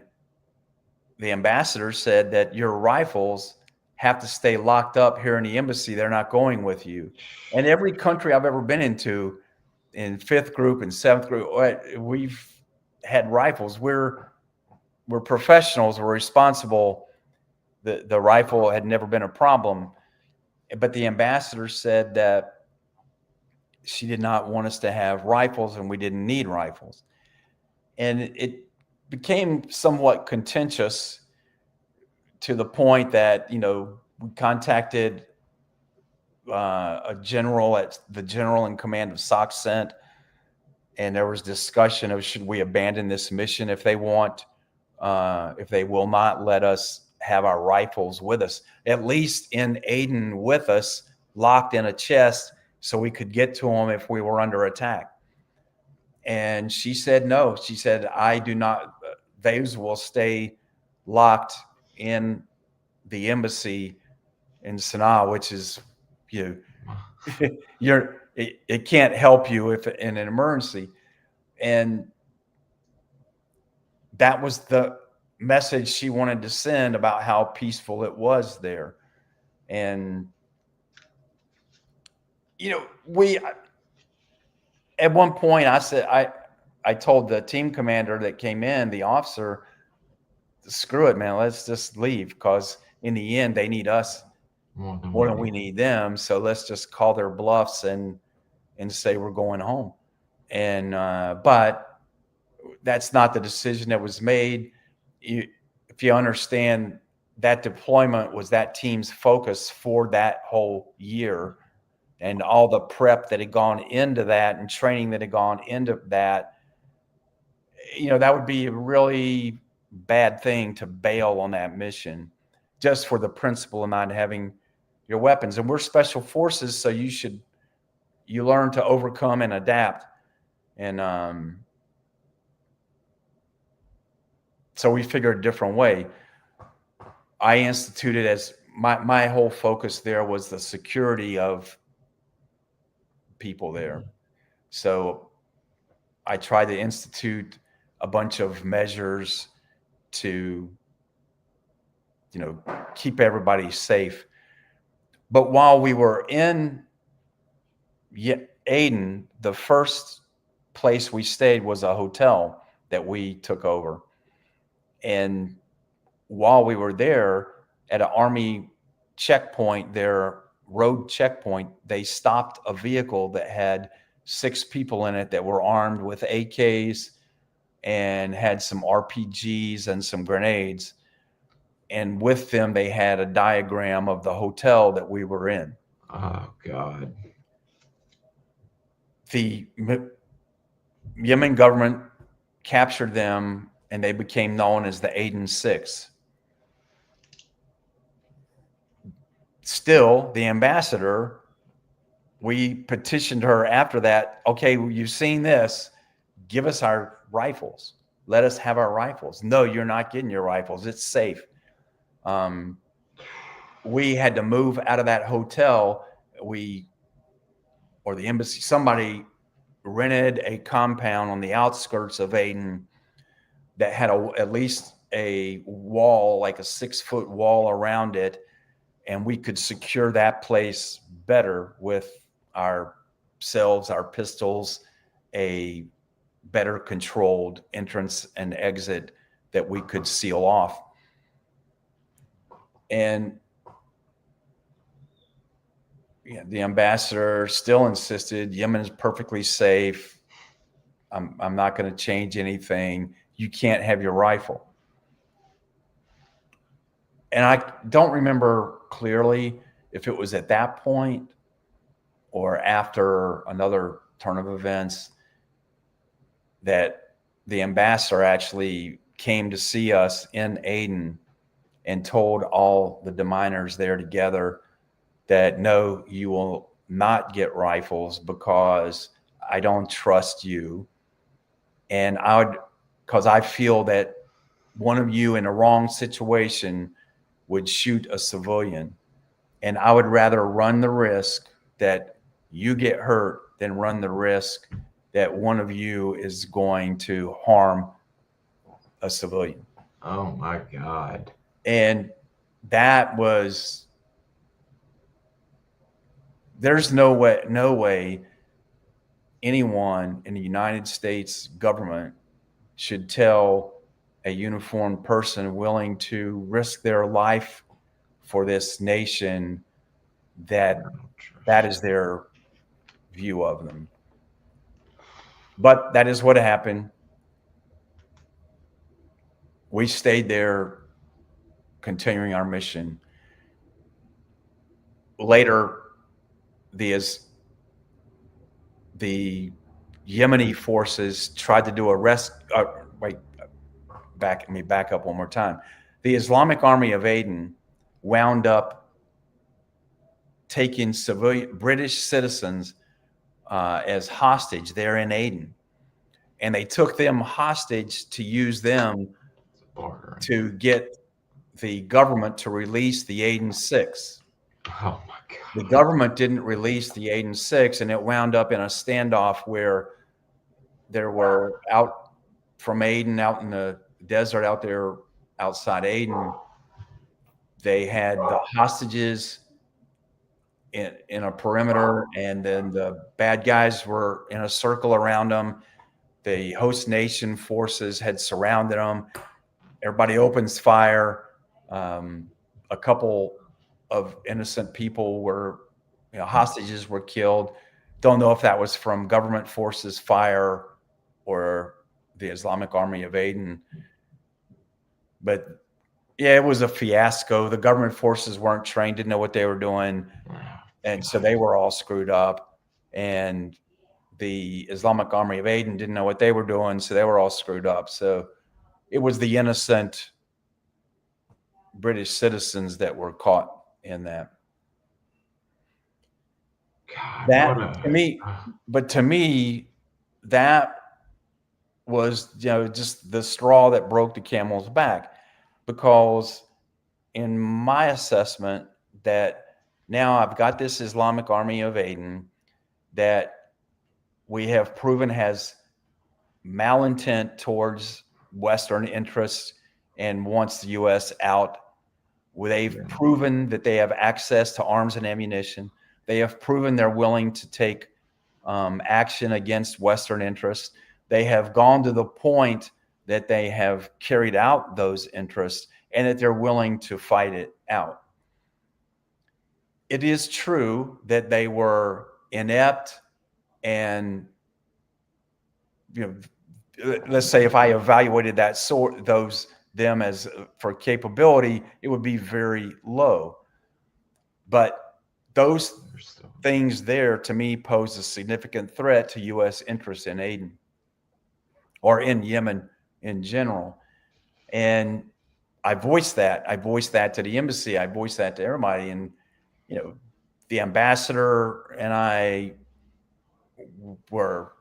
B: the ambassador said that your rifles have to stay locked up here in the embassy. They're not going with you. And every country I've ever been into, in 5th group and 7th group, we've had rifles. We're professionals. We're responsible. The rifle had never been a problem. But the ambassador said that she did not want us to have rifles, and we didn't need rifles. And it became somewhat contentious, to the point that, we contacted a general at the general in command of SOC Cent, and there was discussion of, should we abandon this mission if they will not let us have our rifles with us, at least in Aden with us, locked in a chest, so we could get to them if we were under attack. And she said no. She said, I do not, those will stay locked in the embassy in Sana'a, which is, it can't help you if in an emergency. And that was the message she wanted to send about how peaceful it was there. And we at one point I said I told the team commander that came in, the officer, screw it, man, let's just leave, because in the end they need us more than we need them. So let's just call their bluffs and say we're going home. And but that's not the decision that was made. If you understand, that deployment was that team's focus for that whole year, and all the prep that had gone into that and training that had gone into that. That would be a really bad thing to bail on that mission just for the principle of not having your weapons. And we're special forces, so you learn to overcome and adapt. And so we figured a different way. I instituted as my whole focus there was the security of people there. So I tried to institute a bunch of measures to, keep everybody safe. But while we were in Aden, the first place we stayed was a hotel that we took over. And while we were there at an Army checkpoint, their road checkpoint, they stopped a vehicle that had 6 people in it that were armed with AKs and had some RPGs and some grenades. And with them, they had a diagram of the hotel that we were in.
A: Oh, God.
B: The Yemen government captured them, and they became known as the Aden Six. Still, the ambassador, we petitioned her after that, okay, you've seen this, give us our rifles. Let us have our rifles. No, you're not getting your rifles. It's safe. We had to move out of that hotel. Or the embassy, somebody rented a compound on the outskirts of Aden that had at least a wall, like a 6-foot wall around it. And we could secure that place better with ourselves, our pistols, a better controlled entrance and exit that we could seal off. And the ambassador still insisted Yemen is perfectly safe. I'm not going to change anything. You can't have your rifle. And I don't remember clearly if it was at that point or after another turn of events that the ambassador actually came to see us in Aden and told all the deminers there together that, no, you will not rifles because I don't trust you. And because I feel that one of you in a wrong situation would shoot a civilian. And I would rather run the risk that you get hurt than run the risk that one of you is going to harm a civilian.
A: Oh my God.
B: And that was, there's no way anyone in the United States government should tell a uniformed person willing to risk their life for this nation that is their view of them. But that is what happened. We stayed there, continuing our mission. Later, the Yemeni forces tried to do a back up one more time. The Islamic Army of Aden wound up taking British citizens as hostage there in Aden. And they took them hostage to use them to get the government to release the Aden Six.
A: Oh my God.
B: The government didn't release the Aden Six, and it wound up in a standoff where there were out from Aden, out in the desert out there outside Aden, they had the hostages in a perimeter, and then the bad guys were in a circle around them. The host nation forces had surrounded them. Everybody opens fire. A couple of innocent people were, hostages were killed. Don't know if that was from government forces fire or the Islamic Army of Aden. But yeah, it was a fiasco. The government forces weren't trained, didn't know what they were doing. And so they were all screwed up. And the Islamic Army of Aden didn't know what they were doing, so they were all screwed up. So it was the innocent British citizens that were caught in that.
A: God,
B: to me, that was, just the straw that broke the camel's back, because in my assessment that now I've got this Islamic Army of Aden that we have proven has malintent towards Western interests and wants the U.S. out. They've proven that they have access to arms and ammunition. They have proven they're willing to take action against Western interests. They have gone to the point that they have carried out those interests and that they're willing to fight it out. It is true that they were inept, and let's say if I evaluated them as for capability, it would be very low. But those things there, to me, pose a significant threat to U.S. interests in Aden or in Yemen in general. And I voiced that. I voiced that to the embassy. I voiced that to everybody. And, the ambassador and I were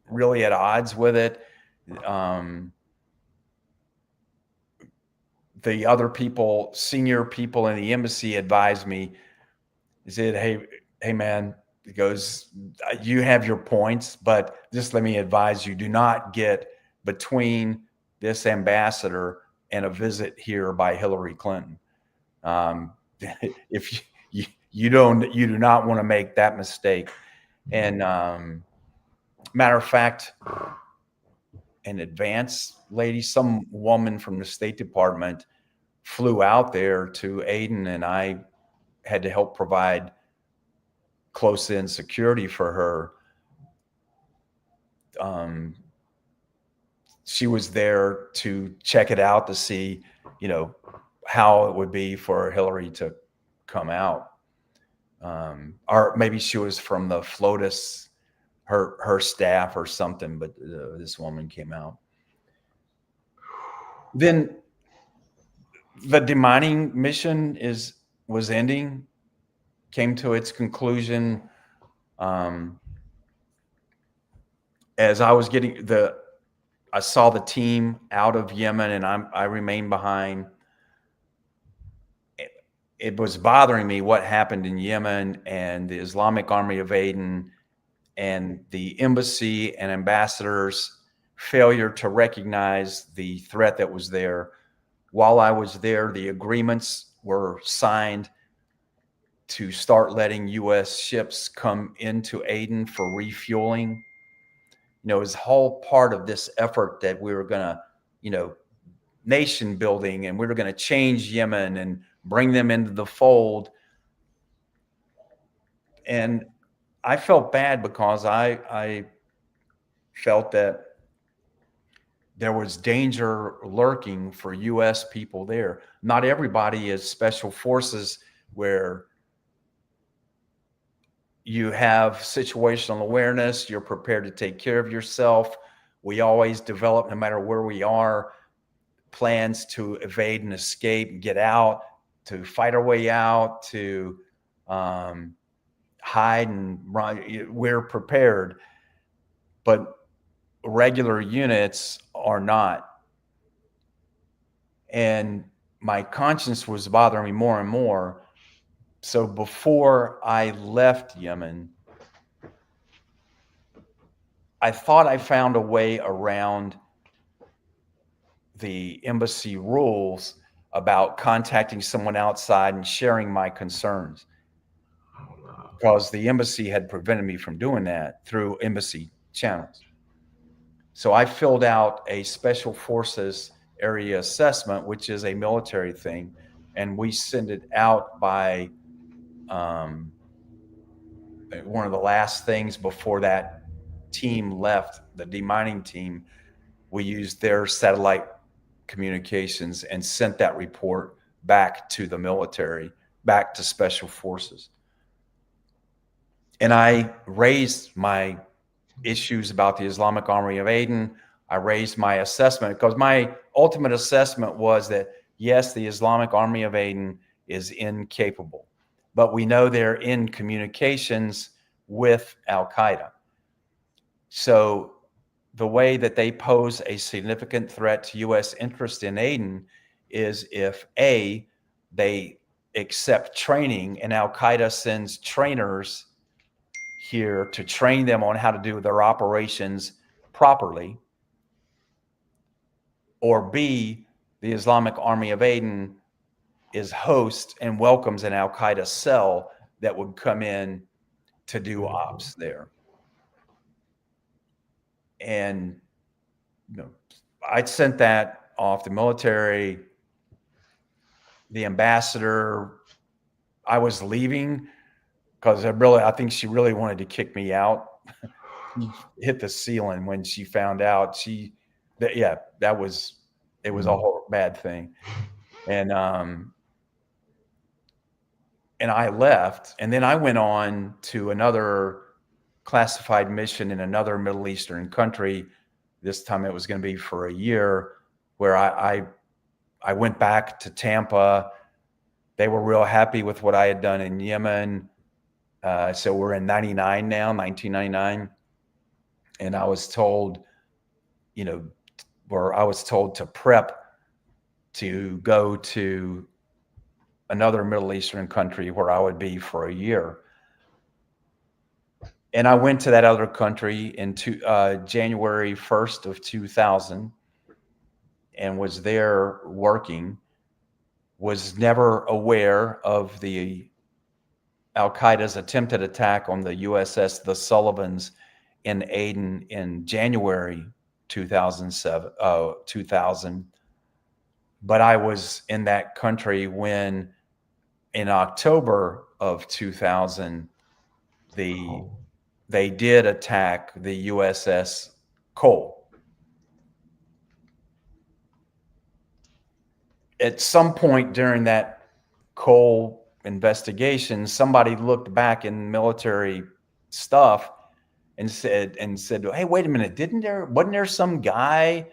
B: really at odds with it. The other people, senior people in the embassy, advised me. He said, hey man, he goes, you have your points, but just let me advise you, do not get between this ambassador and a visit here by Hillary Clinton. If you do not want to make that mistake. And matter of fact, an advance lady, some woman from the State Department, flew out there to Aden, and I had to help provide close-in security for her. She was there to check it out to see, how it would be for Hillary to come out. Or maybe she was from the FLOTUS, her staff or something, but this woman came out. Then the demining mission was ending, came to its conclusion. As I was I saw the team out of Yemen, and I remained behind. It was bothering me what happened in Yemen and the Islamic Army of Aden and the embassy and ambassadors' failure to recognize the threat that was there. While I was there, the agreements were signed to start letting U.S. ships come into Aden for refueling. It was whole part of this effort that we were going to, nation building, and we were going to change Yemen and bring them into the fold. And I felt bad because I felt that there was danger lurking for U.S. people there. Not everybody is special forces where you have situational awareness, you're prepared to take care of yourself. We always develop, no matter where we are, plans to evade and escape and get out, to fight our way out, to hide and run. We're prepared, but regular units are not. And my conscience was bothering me more and more. So before I left Yemen, I thought I found a way around the embassy rules about contacting someone outside and sharing my concerns. because the embassy had prevented me from doing that through embassy channels. So I filled out a special forces area assessment, which is a military thing, and we send it out by one of the last things before that team left, the demining team. We used their satellite communications and sent that report back to the military, back to special forces. And I raised my issues about the Islamic Army of Aden. I raised my assessment because my ultimate assessment was that, yes, the Islamic Army of Aden is incapable, but we know they're in communications with Al-Qaeda. So the way that they pose a significant threat to U.S. interest in Aden is if A, they accept training and Al-Qaeda sends trainers here to train them on how to do their operations properly, or B, the Islamic Army of Aden is host and welcomes an Al-Qaeda cell that would come in to do ops there. And I sent that off. The military, the ambassador, I was leaving because I think she really wanted to kick me out. Hit the ceiling when she found out. It was a whole bad thing. And I left, and then I went on to another classified mission in another Middle Eastern country. This time it was going to be for a year, where I went back to Tampa. They were real happy with what I had done in Yemen. So we're in 1999. And I was told, to prep to go to another Middle Eastern country where I would be for a year. And I went to that other country in January 1st of 2000 and was there working, was never aware of the Al-Qaeda's attempted attack on the USS The Sullivans in Aden in January 2000. But I was in that country when, in October of 2000, they did attack the USS Cole. At some point during that Cole investigation, somebody looked back in military stuff and said, "Hey, wait a minute! Wasn't there some guy,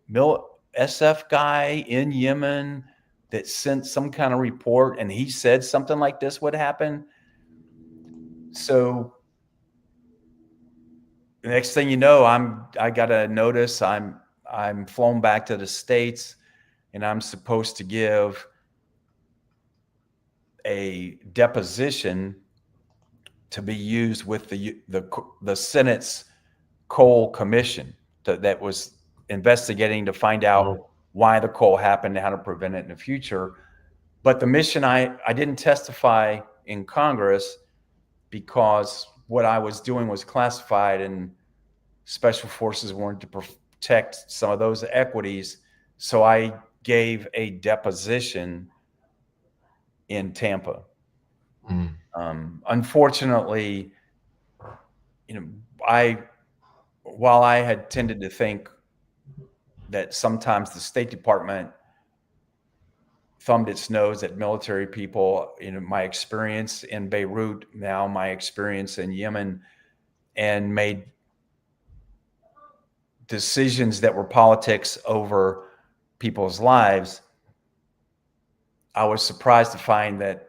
B: SF guy in Yemen that sent some kind of report, and he said something like this would happen?" So the next thing you know, I got a notice. I'm flown back to the States, and I'm supposed to give a deposition to be used with the Senate's Cole Commission that was investigating to find out why the Cole happened and how to prevent it in the future. But the mission, I didn't testify in Congress because what I was doing was classified, and special forces wanted to protect some of those equities. So I gave a deposition in Tampa. Unfortunately, while I had tended to think that sometimes the State Department thumbed its nose at military people, my experience in Beirut, now my experience in Yemen, and made decisions that were politics over people's lives, I was surprised to find that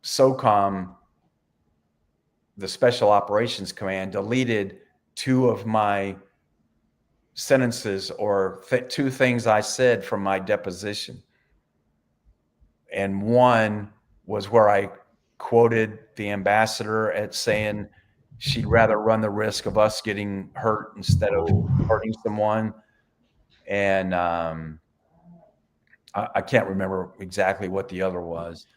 B: SOCOM, the Special Operations Command, deleted two of my sentences or two things I said from my deposition. And one was where I quoted the ambassador at saying she'd rather run the risk of us getting hurt instead of hurting someone. And I can't remember exactly what the other was.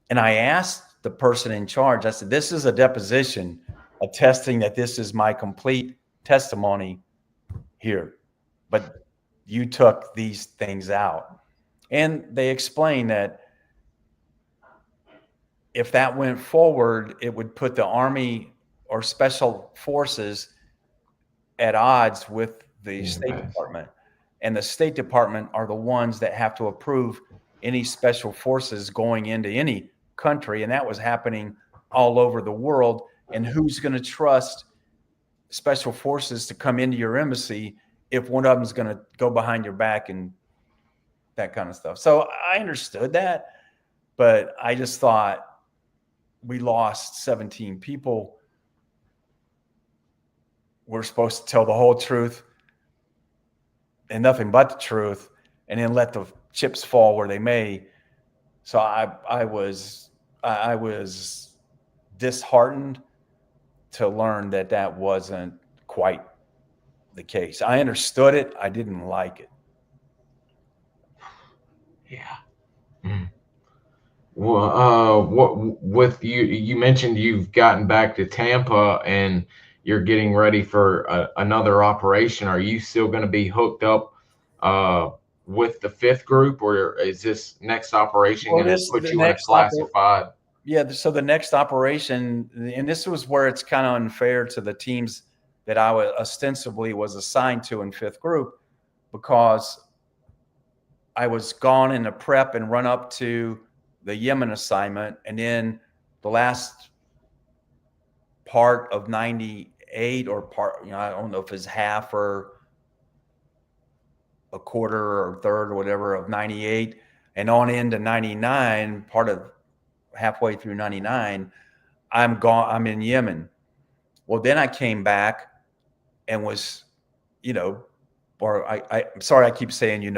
B: And I asked the person in charge, I said, this is a deposition attesting that this is my complete testimony here, but you took these things out. And they explained that if that went forward, it would put the Army or Special Forces at odds with the State Department. And the State Department are the ones that have to approve any special forces going into any country. And that was happening all over the world. And who's going to trust special forces to come into your embassy if one of them's going to go behind your back and that kind of stuff? So I understood that, but I just thought we lost 17 people. We're supposed to tell the whole truth and nothing but the truth, and then let the chips fall where they may. So I was disheartened to learn that that wasn't quite the case. I understood it. I didn't like it.
A: Yeah. Mm. Well, what with you mentioned you've gotten back to Tampa and you're getting ready for another operation. Are you still going to be hooked up with the 5th group, or is this next operation going to put you in a classified?
B: Yeah. So the next operation, and this was where it's kind of unfair to the teams that I ostensibly was assigned to in 5th group, because I was gone in the prep and run up to the Yemen assignment. And then the last part of 98 or part, I don't know if it's half or a quarter or third or whatever of 98 and on into 99, part of halfway through 99, I'm gone. I'm in Yemen. Well, then I came back and was, or I'm sorry, I keep saying,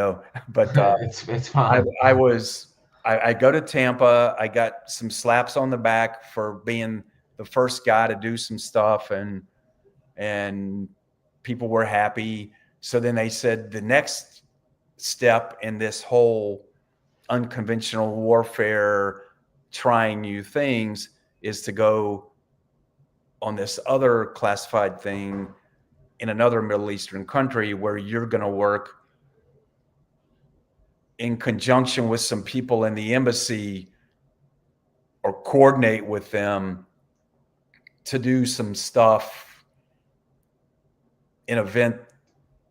B: but
A: it's fine.
B: I go to Tampa. I got some slaps on the back for being the first guy to do some stuff, and people were happy. So then they said the next step in this whole unconventional warfare, trying new things, is to go on this other classified thing in another Middle Eastern country where you're going to work in conjunction with some people in the embassy or coordinate with them to do some stuff in event.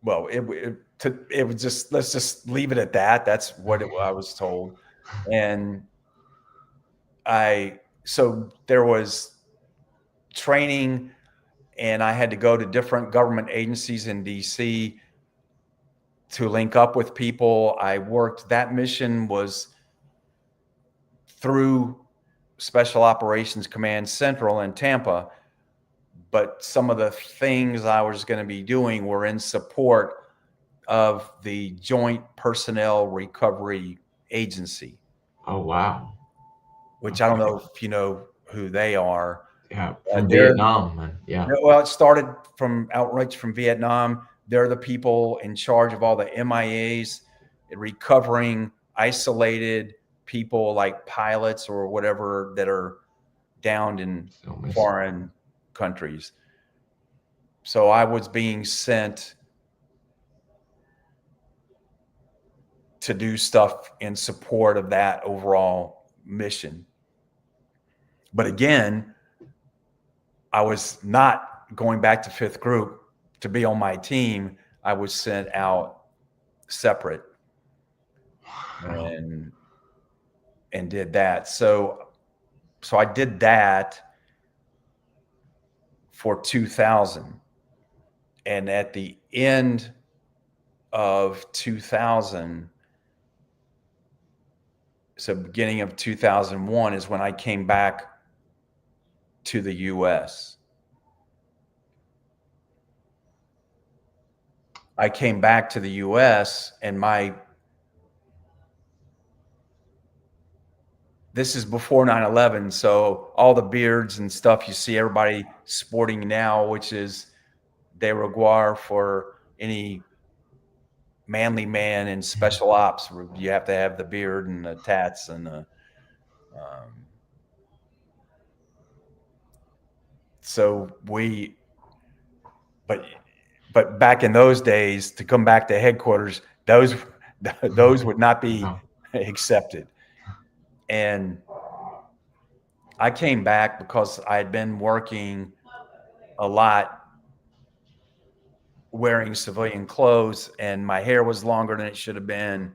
B: Well, it was just, let's just leave it at that. That's what I was told. And so there was training, and I had to go to different government agencies in DC to link up with people. I worked, that mission was through Special Operations Command Central in Tampa, but some of the things I was going to be doing were in support of the Joint Personnel Recovery Agency.
A: Oh, wow.
B: Which I don't know if you know who they are.
A: Yeah, from Vietnam. Yeah.
B: Well, it started from outreach from Vietnam. They're the people in charge of all the MIAs, recovering isolated people like pilots or whatever that are downed in foreign countries. So I was being sent to do stuff in support of that overall mission. But again, I was not going back to 5th group to be on my team. I was sent out separate and did that. So I did that for 2000. And at the end of 2000, so beginning of 2001 is when I came back to the U.S. I came back to the U.S. and this is before 9/11, so all the beards and stuff you see everybody sporting now, which is de rigueur for any manly man in special ops. You have to have the beard and the tats and So but back in those days, to come back to headquarters, those would not be accepted. And I came back because I had been working a lot wearing civilian clothes, and my hair was longer than it should have been.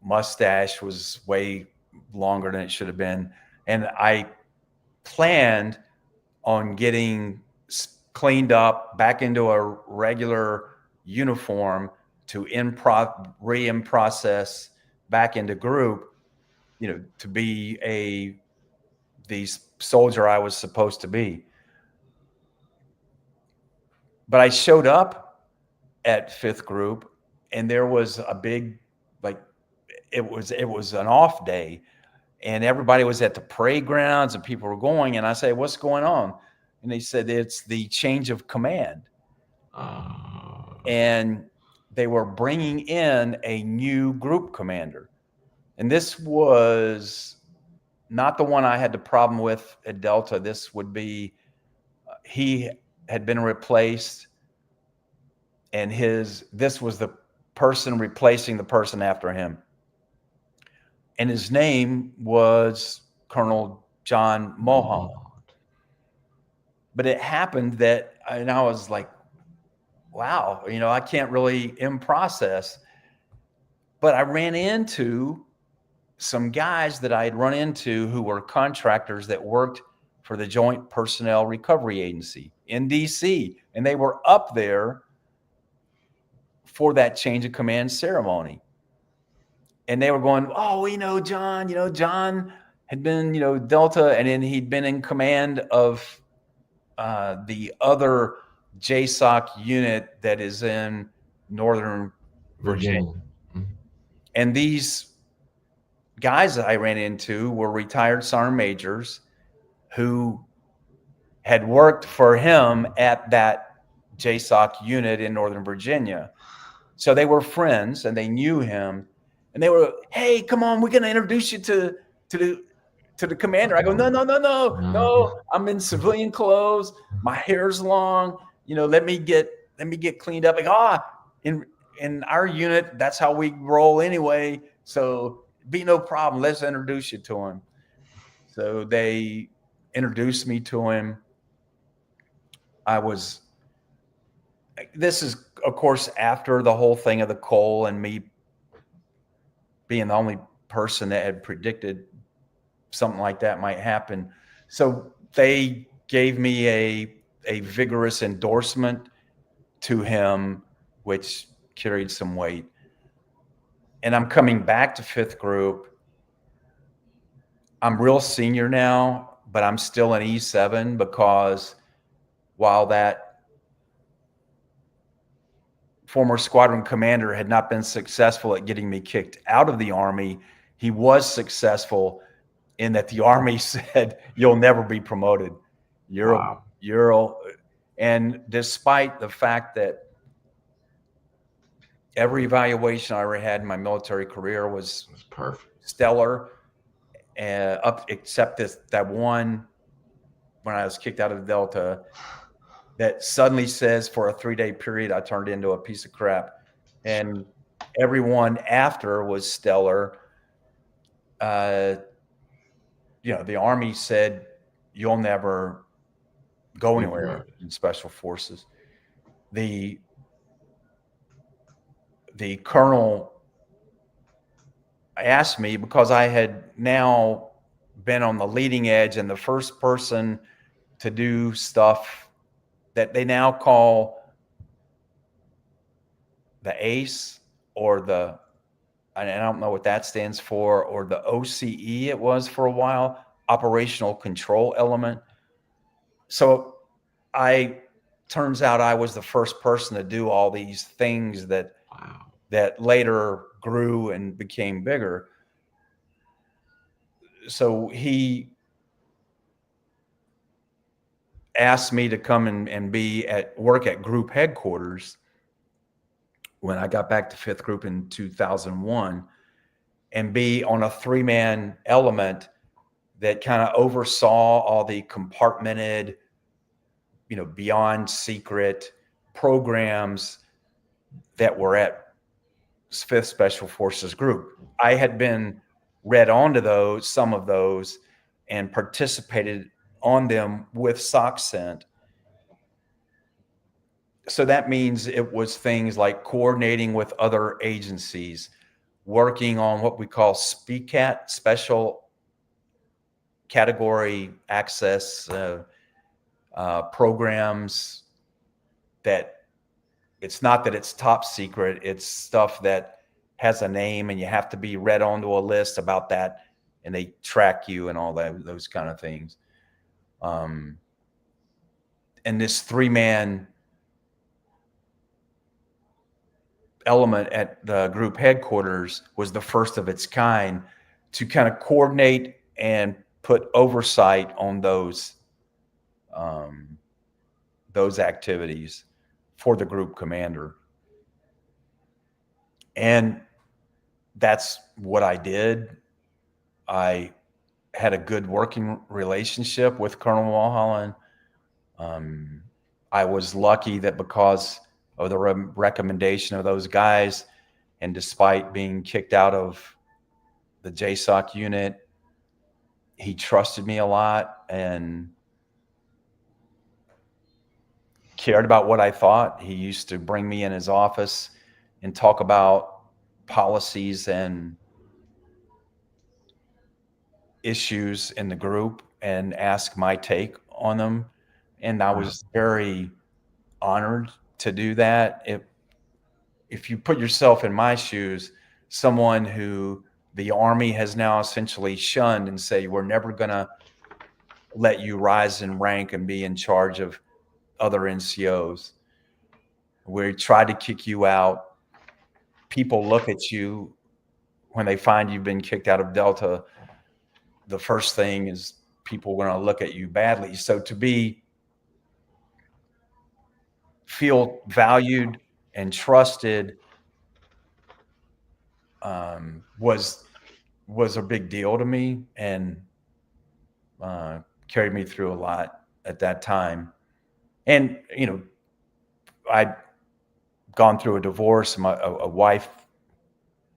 B: Mustache was way longer than it should have been. And I planned on getting cleaned up back into a regular uniform to re-process back into group, to be the soldier I was supposed to be. But I showed up at 5th Group, and there was a big, it was an off day, and everybody was at the parade grounds and people were going. And I said, "What's going on?" And they said, "It's the change of command." And they were bringing in a new group commander. And this was not the one I had the problem with at Delta. This would be, he had been replaced, and this was the person replacing the person after him. And his name was Colonel John Moham. But it happened that, and I was like, wow, I can't really process. But I ran into some guys that I had run into who were contractors that worked for the Joint Personnel Recovery Agency in DC. And they were up there for that change of command ceremony. And they were going, "Oh, we know John. John had been, Delta, and then he'd been in command of the other JSOC unit that is in Northern Virginia." And these guys that I ran into were retired sergeant majors who had worked for him at that JSOC unit in Northern Virginia. So they were friends and they knew him, and they were, "Hey, come on, we're going to introduce you to the commander." I go, no, I'm in civilian clothes. My hair's long. Let me get cleaned up. Like, in our unit, that's how we roll anyway. So be no problem. Let's introduce you to him. So they introduced me to him. This is, of course, after the whole thing of the coal and me being the only person that had predicted something like that might happen. So they gave me a vigorous endorsement to him, which carried some weight. And I'm coming back to 5th Group. I'm real senior now, but I'm still an E7 because while that former squadron commander had not been successful at getting me kicked out of the Army, he was successful in that the Army said, "You'll never be promoted. And despite the fact that every evaluation I ever had in my military career was
A: perfect,
B: stellar, except that one when I was kicked out of the Delta, that suddenly says for a 3-day period I turned into a piece of crap, and everyone after was stellar. The Army said, "You'll never go anywhere in Special Forces." The colonel asked me, because I had now been on the leading edge and the first person to do stuff that they now call the ACE, or I don't know what that stands for, or the OCE it was for a while, Operational Control Element. So turns out I was the first person to do all these things that later grew and became bigger. So he asked me to come and work at group headquarters when I got back to 5th Group in 2001, and be on a 3-man element that kind of oversaw all the compartmented, beyond secret programs that were at 5th Special Forces Group. I had been read onto some of those, and participated on them with SOCCENT. So that means it was things like coordinating with other agencies, working on what we call SPCAT, Special Category Access programs, that it's not that it's top secret, it's stuff that has a name and you have to be read onto a list about that, and they track you and all those kind of things. And this 3-man element at the group headquarters was the first of its kind to kind of coordinate and put oversight on those activities for the group commander. And that's what I did. I had a good working relationship with Colonel Mulholland. I was lucky that because of the recommendation of those guys, and despite being kicked out of the JSOC unit, he trusted me a lot and cared about what I thought. He used to bring me in his office and talk about policies and issues in the group and ask my take on them. And I was very honored to do that. If you put yourself in my shoes, someone who the Army has now essentially shunned and say, we're never going to let you rise in rank and be in charge of other NCOs. We try to kick you out. People look at you when they find you've been kicked out of Delta. The first thing is people are going to look at you badly. So to feel valued and trusted was a big deal to me, and carried me through a lot at that time. And I'd gone through a divorce. A wife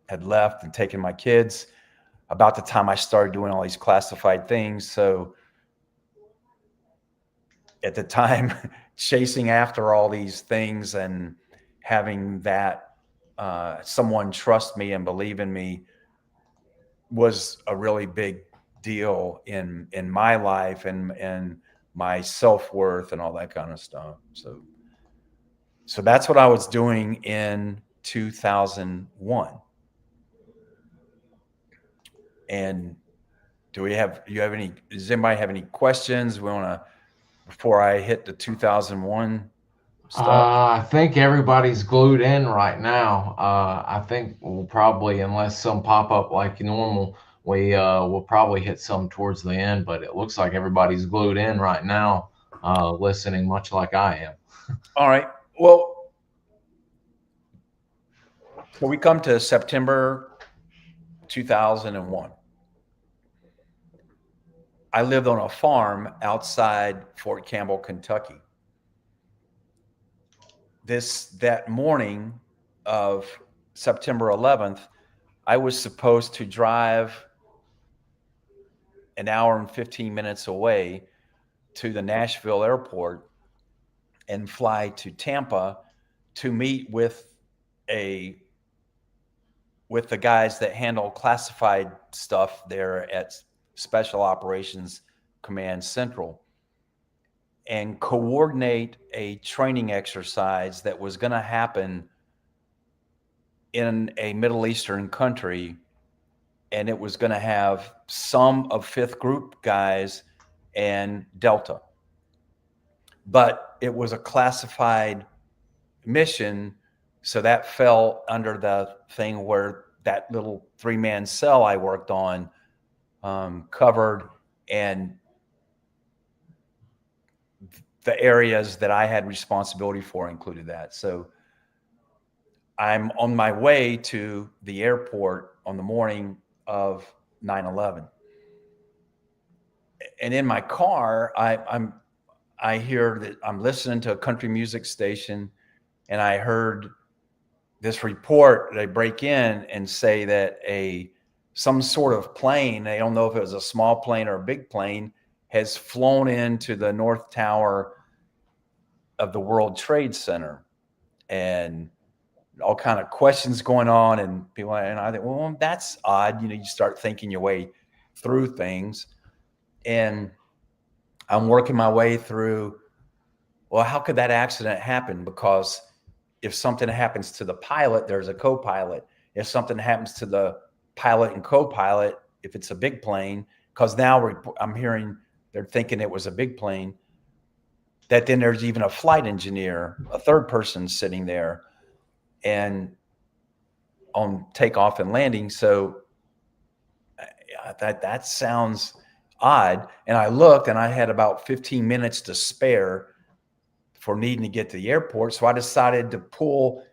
B: had left and taken my kids about the time I started doing all these classified things. So at the time, chasing after all these things and having that someone trust me and believe in me was a really big deal in my life and my self-worth and all that kind of stuff. So that's what I was doing in 2001. And does anybody have any questions? Before I hit the 2001 stuff?
A: I think everybody's glued in right now. I think we'll probably, unless some pop up like normal, we'll probably hit some towards the end, but it looks like everybody's glued in right now, listening much like I am.
B: All right. Well, so we come to September 2001. I lived on a farm outside Fort Campbell, Kentucky. That morning of September 11th, I was supposed to drive an hour and 15 minutes away to the Nashville airport and fly to Tampa to meet with the guys that handle classified stuff there at Special Operations Command Central, and coordinate a training exercise that was going to happen in a Middle Eastern country. And it was going to have some of 5th Group guys and Delta. But it was a classified mission, so that fell under the thing where that little 3-man cell I worked on covered, and the areas that I had responsibility for included that. So I'm on my way to the airport on the morning of 9/11. and in my car, I hear that I'm listening to a country music station, and I heard this report. They break in and say that some sort of plane, they don't know if it was a small plane or a big plane, has flown into the North Tower of the World Trade Center, and all kind of questions going on, and people, and I think, well, that's odd. You start thinking your way through things, and I'm working my way through, well, how could that accident happen? Because if something happens to the pilot, there's a co-pilot. If something happens to the pilot and co-pilot, if it's a big plane, because now I'm hearing they're thinking it was a big plane, that then there's even a flight engineer, a third person sitting there, and on takeoff and landing. So that sounds odd. And I looked, and I had about 15 minutes to spare for needing to get to the airport. So I decided to pull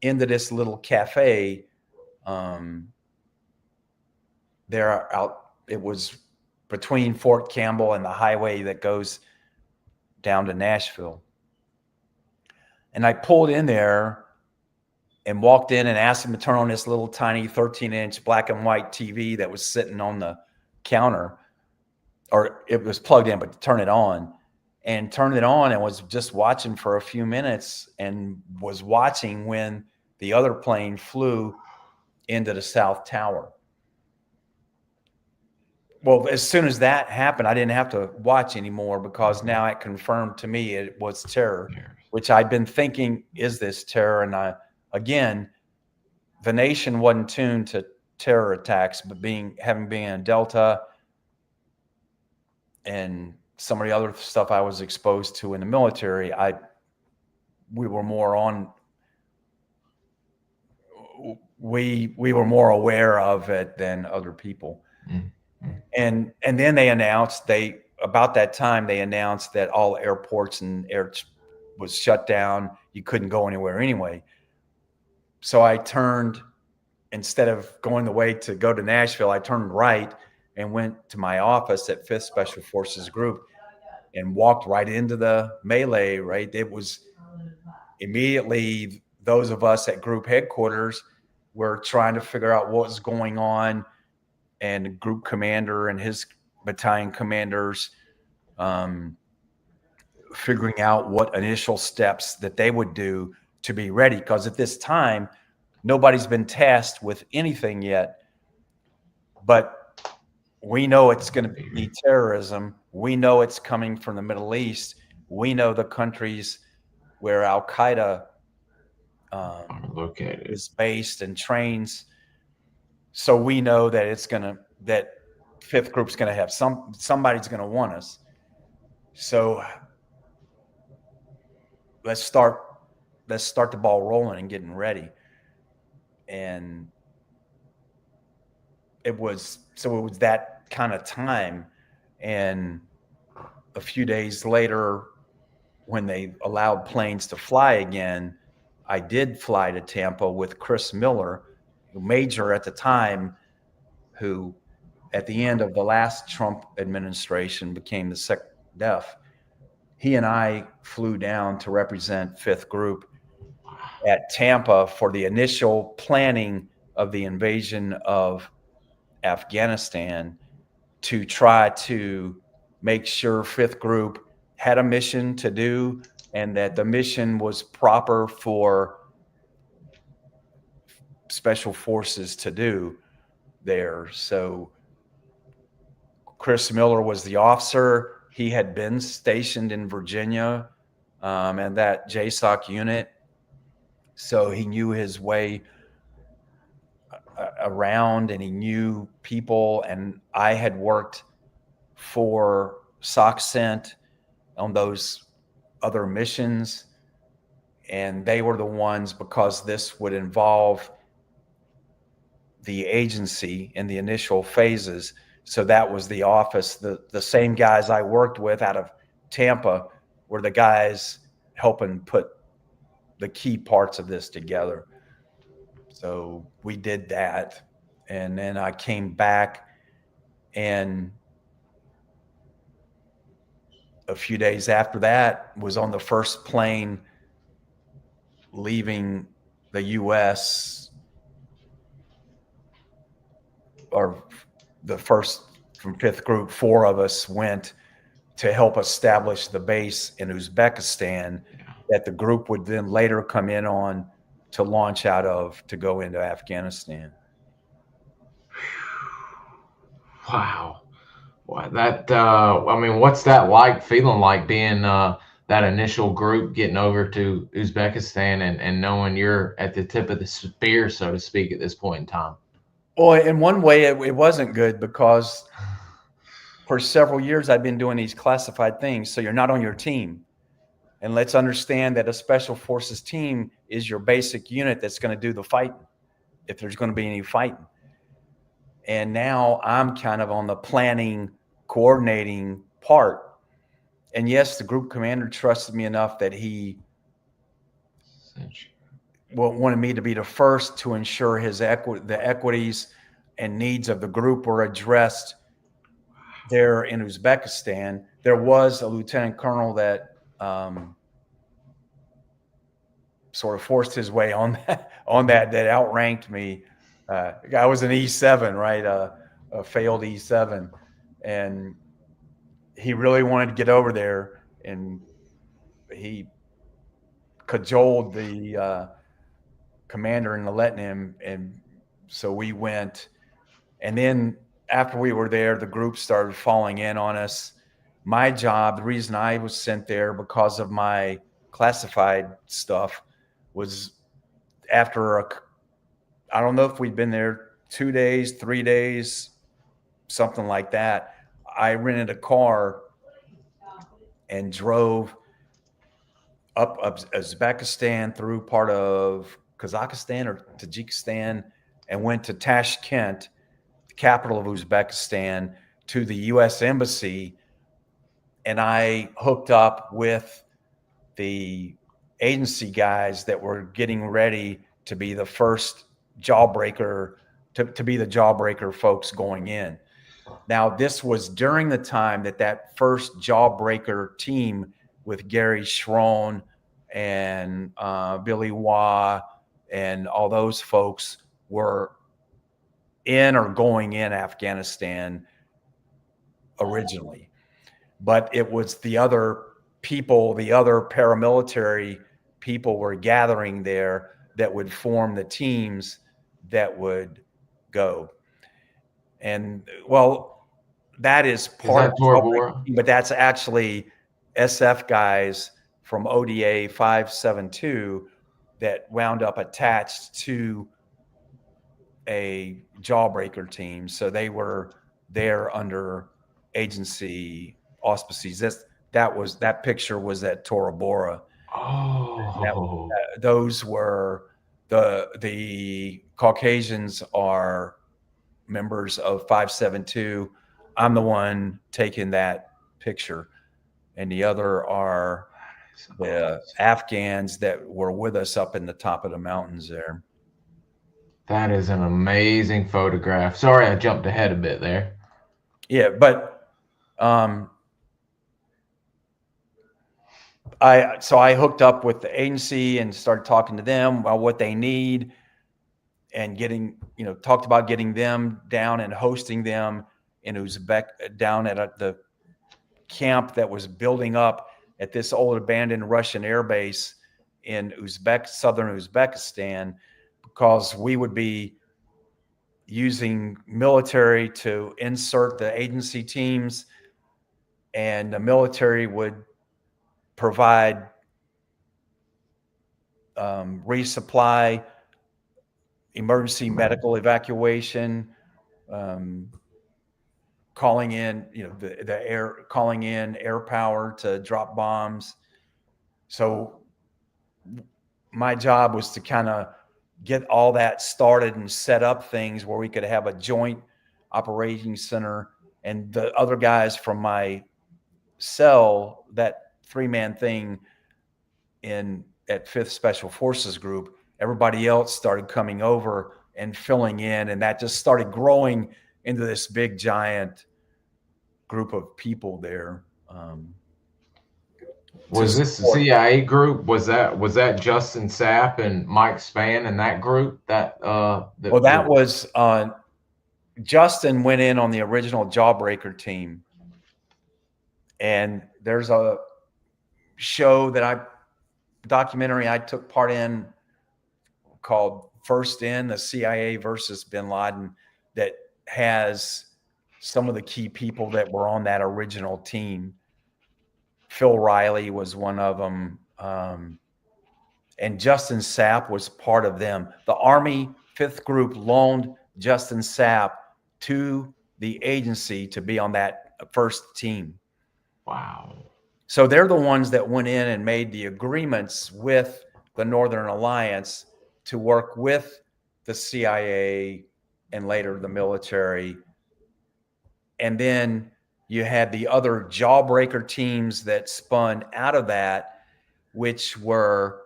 B: into this little cafe. It was between Fort Campbell and the highway that goes down to Nashville. And I pulled in there and walked in and asked him to turn on this little tiny 13-inch black and white TV that was sitting on the counter, or it was plugged in, but to turn it on. And turned it on and was just watching for a few minutes, and was watching when the other plane flew into the South Tower. Well, as soon as that happened, I didn't have to watch anymore, because now it confirmed to me it was terror, which I'd been thinking, is this terror? And again, the nation wasn't tuned to terror attacks, but having been in Delta and some of the other stuff I was exposed to in the military, we were more aware of it than other people. Mm-hmm. And then they announced, about that time, they announced that all airports and air was shut down. You couldn't go anywhere anyway. So I turned, instead of going the way to go to Nashville, I turned right and went to my office at 5th Special Forces Group, and walked right into the melee, right? It was immediately, those of us at group headquarters were trying to figure out what was going on, and the group commander and his battalion commanders figuring out what initial steps that they would do to be ready. Because at this time, nobody's been tasked with anything yet, but we know it's going to be terrorism. We know it's coming from the Middle East. We know the countries where Al-Qaeda is based and trains. So we know that that Fifth Group's going to have somebody's going to want us. So let's start the ball rolling and getting ready. And it was that kind of time. And a few days later, when they allowed planes to fly again, I did fly to Tampa with Chris Miller, major at the time, who at the end of the last Trump administration became the SecDef. He and I flew down to represent 5th Group at Tampa for the initial planning of the invasion of Afghanistan, to try to make sure 5th Group had a mission to do, and that the mission was proper for special forces to do there. So Chris Miller was the officer. He had been stationed in Virginia and that JSOC unit. So he knew his way around, and he knew people. And I had worked for SOCCENT on those other missions, and they were the ones, because this would involve the agency in the initial phases. So that was the office. The same guys I worked with out of Tampa were the guys helping put the key parts of this together. So we did that. And then I came back, and a few days after that, was on the first plane leaving the U.S. or the first from 5th Group. 4 of us went to help establish the base in Uzbekistan that the group would then later come in on to launch out of to go into Afghanistan.
A: Wow. Well, that I mean, what's that like? Feeling like being that initial group getting over to Uzbekistan and knowing you're at the tip of the spear, so to speak, at this point in time.
B: Well, in one way, it wasn't good because for several years I've been doing these classified things. So you're not on your team. And let's understand that a special forces team is your basic unit that's going to do the fighting, if there's going to be any fighting. And now I'm kind of on the planning, coordinating part. And yes, the group commander trusted me enough that he wanted me to be the first to ensure the equities and needs of the group were addressed there in Uzbekistan. There was a lieutenant colonel that sort of forced his way on that outranked me. I was an E7, right? A failed E7. And he really wanted to get over there, and he cajoled the commander into letting him. And so we went. And then after we were there, the group started falling in on us. My job, the reason I was sent there because of my classified stuff, was after I don't know if we'd been there 2 days, 3 days, something like that. I rented a car and drove up Uzbekistan through part of Kazakhstan or Tajikistan and went to Tashkent, the capital of Uzbekistan, to the U.S. Embassy. And I hooked up with the agency guys that were getting ready to be the first jawbreaker, to be the jawbreaker folks going in. Now, this was during the time that first jawbreaker team with Gary Schroen and Billy Wah and all those folks were in or going in Afghanistan originally. But it was the other people, the other paramilitary people were gathering there that would form the teams that would go. And well, that is part of
A: Tora Bora?
B: But that's actually SF guys from ODA 572 that wound up attached to a jawbreaker team. So they were there under agency auspices. That picture was at Tora Bora.
A: Oh,
B: Those were the Caucasians are members of 572. I'm the one taking that picture, and the other are the Afghans that were with us up in the top of the mountains there.
A: that is an amazing photograph. Sorry, I jumped ahead a bit there.
B: Yeah, but I hooked up with the agency and started talking to them about what they need and talked about getting them down and hosting them in down at the camp that was building up at this old abandoned Russian air base in southern Uzbekistan, because we would be using military to insert the agency teams, and the military would provide resupply, emergency medical evacuation, calling in, calling in air power to drop bombs. So my job was to kind of get all that started and set up things where we could have a joint operating center, and the other guys from my cell, that 3-man thing at 5th Special Forces Group, everybody else started coming over and filling in, and that just started growing into this big giant group of people there.
A: Was this the CIA group? Was that Justin Sapp and Mike Spann and that group? That
B: that was Justin went in on the original Jawbreaker team, and there's a documentary I took part in called First In, the CIA versus Bin Laden, that has some of the key people that were on that original team. Phil Riley was one of them. And Justin Sapp was part of them. The Army 5th Group loaned Justin Sapp to the agency to be on that first team.
A: Wow.
B: So they're the ones that went in and made the agreements with the Northern Alliance to work with the CIA and later the military. And then you had the other Jawbreaker teams that spun out of that, which were,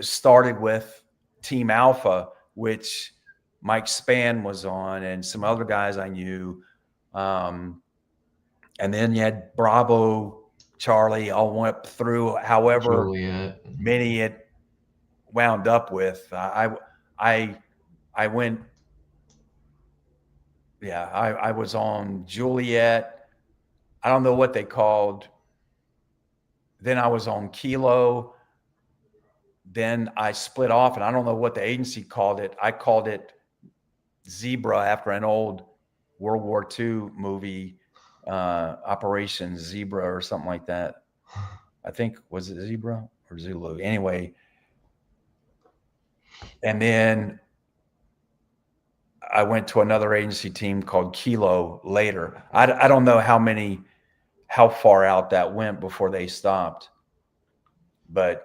B: started with Team Alpha, which Mike Spann was on, and some other guys I knew. And then you had Bravo, Charlie, all went up through however many it wound up with. I went, I was on Juliet. I don't know what they called. Then I was on Kilo. Then I split off, and I don't know what the agency called it. I called it Zebra after an old World War II movie, Operation Zebra or something like that. I think, was it Zebra or Zulu? Anyway. And then I went to another agency team called Kilo later. I don't know how far out that went before they stopped. But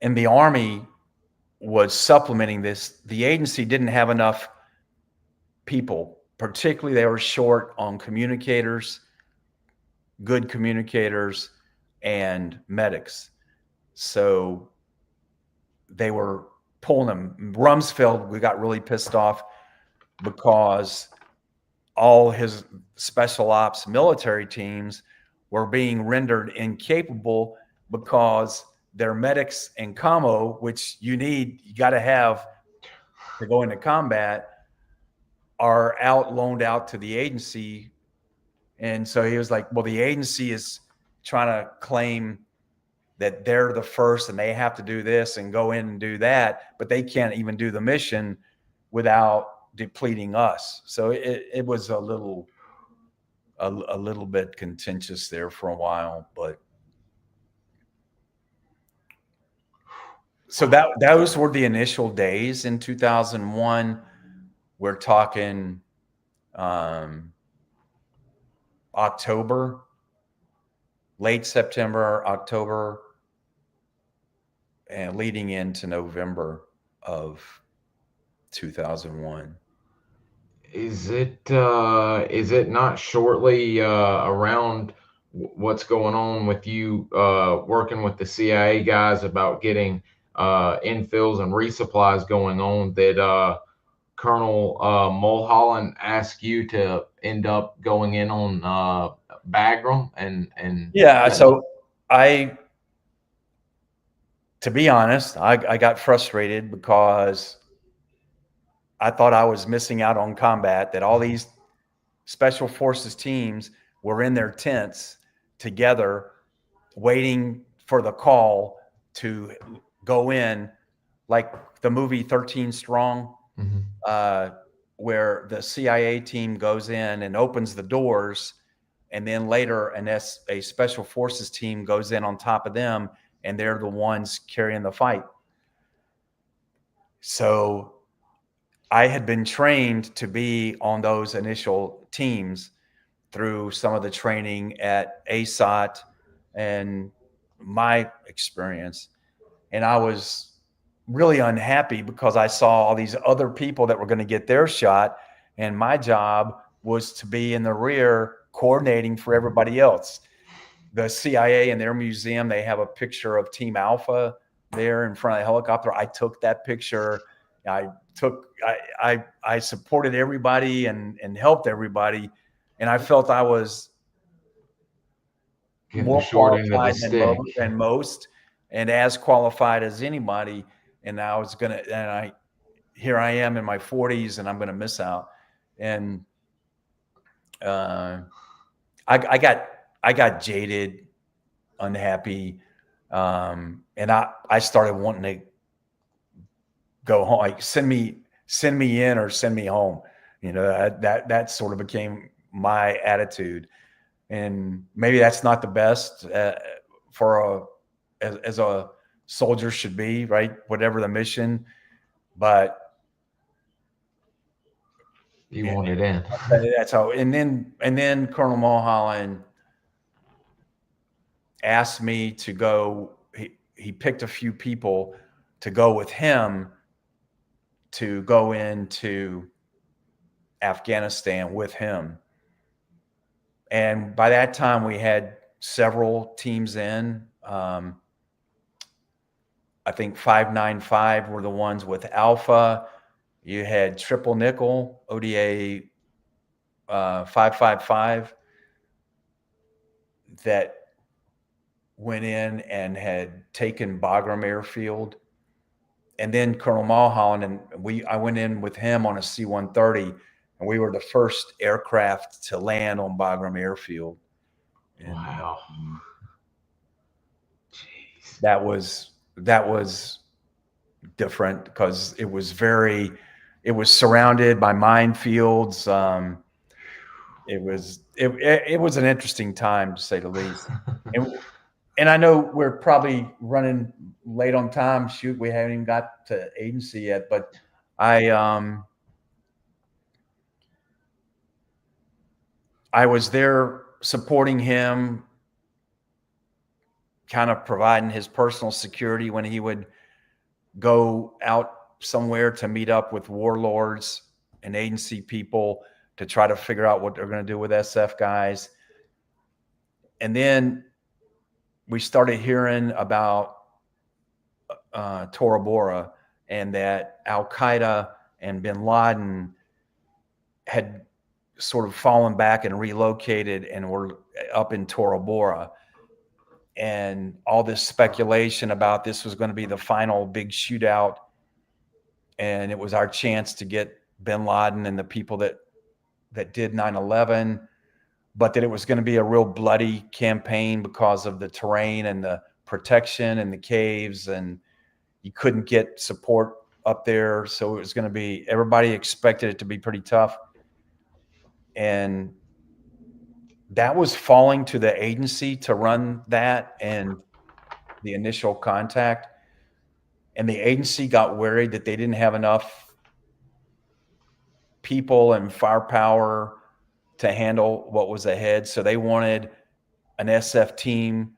B: and the Army was supplementing this. The agency didn't have enough people, particularly they were short on communicators, good communicators, and medics. So they were pulling them. Rumsfeld, we got really pissed off because all his special ops military teams were being rendered incapable because their medics and commo, which you got to have to go into combat, are loaned out to the agency. And so he was like, well, the agency is trying to claim that they're the first and they have to do this and go in and do that, but they can't even do the mission without depleting us. So it was a little bit contentious there for a while, but so those were the initial days in 2001. We're talking October, late September, October, and leading into November of 2001.
A: Is it not shortly around what's going on with you working with the CIA guys about getting infills and resupplies going on that Colonel Mulholland asked you to end up going in on Bagram and
B: yeah. So to be honest, I got frustrated because I thought I was missing out on combat, that all these special forces teams were in their tents together waiting for the call to go in, like the movie 13 Strong, where the CIA team goes in and opens the doors, and then later a special forces team goes in on top of them, and they're the ones carrying the fight. So I had been trained to be on those initial teams through some of the training at ASOT and my experience. And I was really unhappy because I saw all these other people that were going to get their shot. And my job was to be in the rear coordinating for everybody else. The CIA in their museum, they have a picture of Team Alpha there in front of the helicopter. I took that picture. I supported everybody and helped everybody. And I felt I was
A: Getting the
B: more
A: short end of the
B: qualified
A: stick.
B: than most, and as qualified as anybody. And I was gonna, and here I am in my 40s, and I'm gonna miss out. And I got jaded, unhappy, and I started wanting to go home, like send me in or send me home. You know, that sort of became my attitude, and maybe that's not the best for as a soldier should be, right? Whatever the mission, but
A: You want it in.
B: that's how. And then Colonel Mulholland asked me to go. He picked a few people to go with him to go into Afghanistan with him. And by that time, we had several teams in. I think 595 were the ones with Alpha. You had Triple Nickel, ODA 555, that went in and had taken Bagram Airfield. And then Colonel Mulholland and I went in with him on a C-130, and we were the first aircraft to land on Bagram Airfield. And,
A: wow. Jeez.
B: That was different because it was surrounded by minefields. It was an interesting time, to say the least. And I know we're probably running late on time. Shoot, we haven't even got to agency yet, but I was there supporting him, kind of providing his personal security when he would go out somewhere to meet up with warlords and agency people to try to figure out what they're going to do with SF guys. And then we started hearing about Tora Bora, and that Al-Qaeda and bin Laden had sort of fallen back and relocated and were up in Tora Bora. And all this speculation about this was going to be the final big shootout, and it was our chance to get bin Laden and the people that did 9/11, but that it was going to be a real bloody campaign because of the terrain and the protection and the caves, and you couldn't get support up there. So it was going to be, everybody expected it to be pretty tough. And that was falling to the agency to run that and the initial contact. And the agency got worried that they didn't have enough people and firepower to handle what was ahead. So they wanted an SF team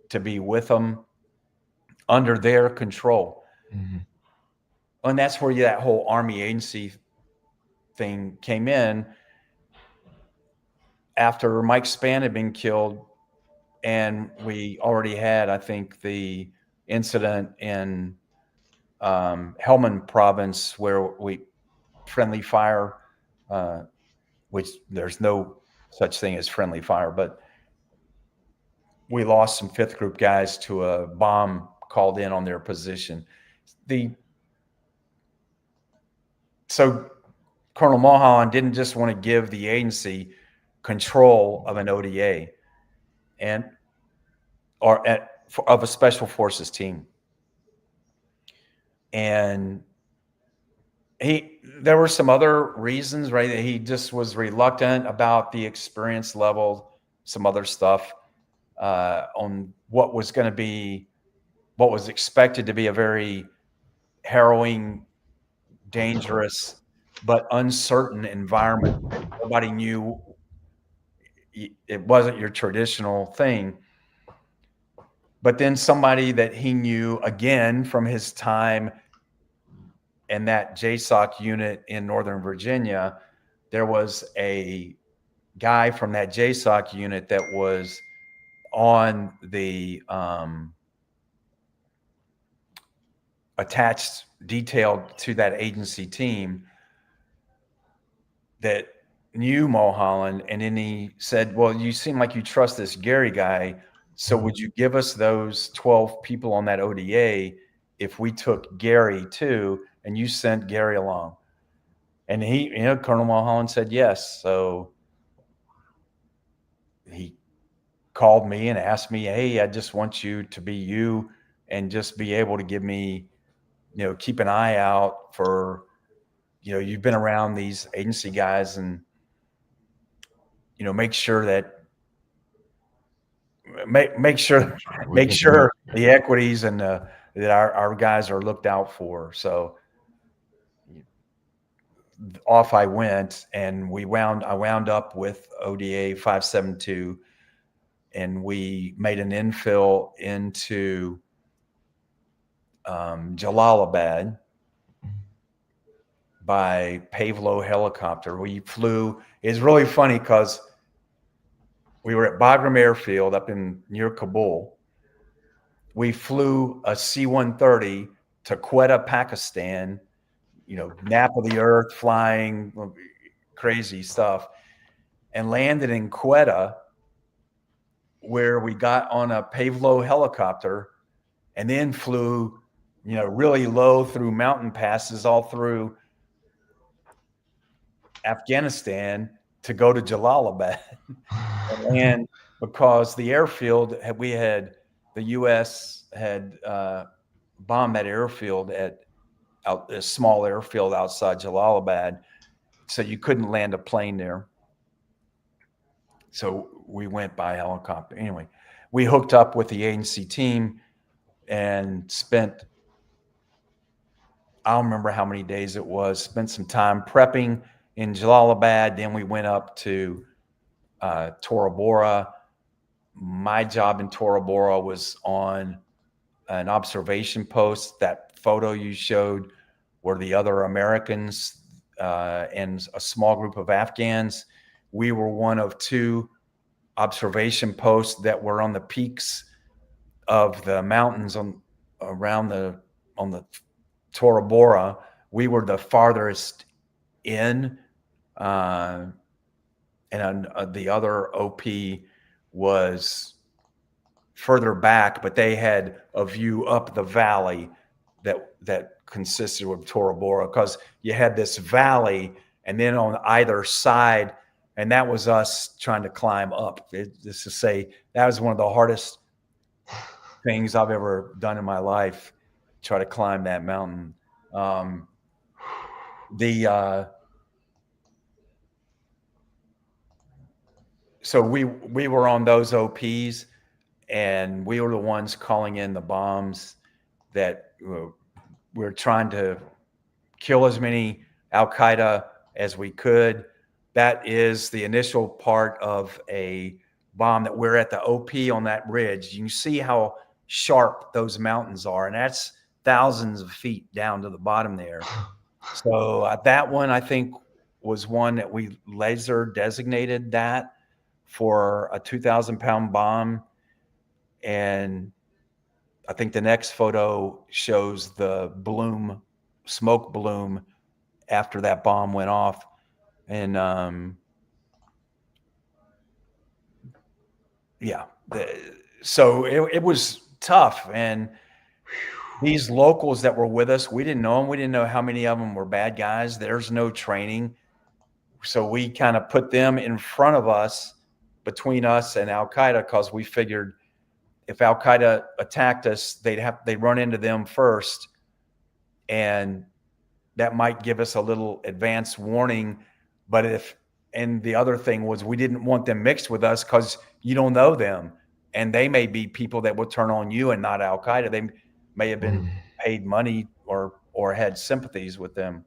B: to be with them under their control.
A: Mm-hmm.
B: And that's where that whole Army agency thing came in. After Mike Spann had been killed, and we already had, I think, the incident in Helmand province where we friendly fire, which there's no such thing as friendly fire, but we lost some 5th Group guys to a bomb called in on their position. So Colonel Mulholland didn't just want to give the agency control of an ODA of a special forces team. And there were some other reasons, right? He just was reluctant about the experience level, some other stuff on what was expected to be a very harrowing, dangerous, but uncertain environment. Nobody knew. It wasn't your traditional thing. But then somebody that he knew, again, from his time in that JSOC unit in Northern Virginia, there was a guy from that JSOC unit that was on the attached, detailed to that agency team, that knew Mulholland, and then he said, well, you seem like you trust this Gary guy, so would you give us those 12 people on that ODA if we took Gary too, and you sent Gary along? And he, Colonel Mulholland said yes. So he called me and asked me, hey, I just want you to be you and just be able to give me, keep an eye out for, you've been around these agency guys, and, make sure that, make sure the equities and that our guys are looked out for. So off I went, and I wound up with ODA 572, and we made an infill into Jalalabad by Pavlo helicopter. We flew. It's really funny because we were at Bagram Airfield up near Kabul. We flew a C-130 to Quetta, Pakistan, nap of the earth, flying, crazy stuff, and landed in Quetta, where we got on a Pavlo helicopter and then flew, really low through mountain passes all through Afghanistan to go to Jalalabad. And because the airfield, the U.S. had bombed that airfield a small airfield outside Jalalabad, so you couldn't land a plane there. So we went by helicopter. Anyway, we hooked up with the agency team and spent, I don't remember how many days it was, spent some time prepping in Jalalabad. Then we went up to Tora Bora. My job in Tora Bora was on an observation post. That photo you showed were the other Americans and a small group of Afghans. We were one of two observation posts that were on the peaks of the mountains on the Tora Bora. We were the farthest in, and the other OP was further back, but they had a view up the valley that consisted of Tora Bora, because you had this valley, and then on either side, and that was us trying to climb up. Just to say, that was one of the hardest things I've ever done in my life, try to climb that mountain. So we were on those OPs, and we were the ones calling in the bombs that we're trying to kill as many Al-Qaeda as we could. That is the initial part of a bomb, that we're at the OP on that ridge. You can see how sharp those mountains are, and that's thousands of feet down to the bottom there. So that one, I think, was one that we laser designated that for a 2,000-pound bomb. And I think the next photo shows the smoke bloom after that bomb went off. And so it was tough. And these locals that were with us, we didn't know them. We didn't know how many of them were bad guys. There's no training. So we kind of put them in front of us, between us and Al-Qaeda, because we figured if Al-Qaeda attacked us, they'd run into them first, and that might give us a little advance warning. And the other thing was, we didn't want them mixed with us, because you don't know them, and they may be people that will turn on you and not Al-Qaeda. They may have been paid money or had sympathies with them.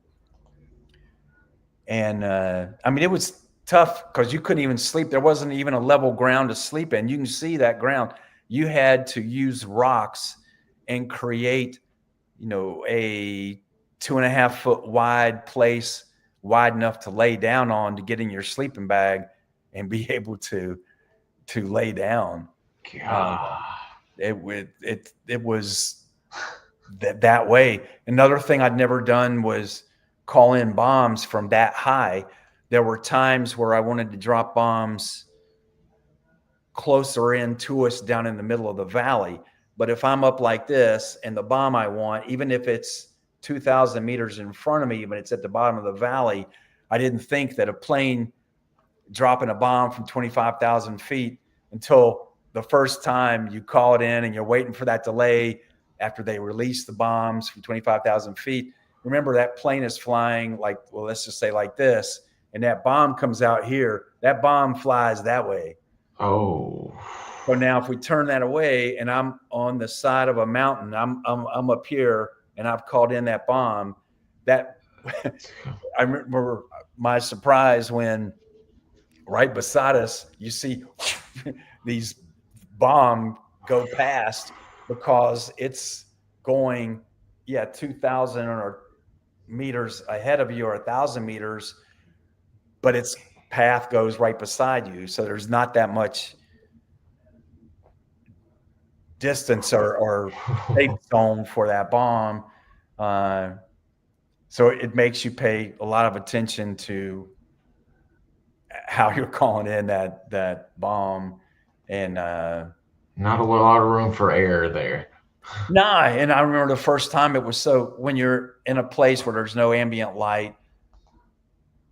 B: And I mean, it was tough because you couldn't even sleep. There wasn't even a level ground to sleep in. You can see that ground. You had to use rocks and create, a 2.5 foot wide place, wide enough to lay down on, to get in your sleeping bag and be able to lay down. It was that way. Another thing I'd never done was call in bombs from that high. there were times where I wanted to drop bombs closer in to us down in the middle of the valley. But if I'm up like this and the bomb I want, even if it's 2,000 meters in front of me, but it's at the bottom of the valley, I didn't think that a plane dropping a bomb from 25,000 feet until the first time you call it in and you're waiting for that delay after they release the bombs from 25,000 feet. Remember, that plane is flying like, well, let's just say like this, and that bomb comes out here. That bomb flies that way.
A: Oh.
B: So now if we turn that away and I'm on the side of a mountain, I'm up here and I've called in that bomb, that I remember my surprise when right beside us, you see these bombs go past because it's going, 2,000 or meters ahead of you or 1,000 meters, but its path goes right beside you. So there's not that much distance or safe zone for that bomb. So it makes you pay a lot of attention to how you're calling in that bomb, and
A: not a lot of room for error there.
B: Nah, and I remember the first time it was so, when you're in a place where there's no ambient light,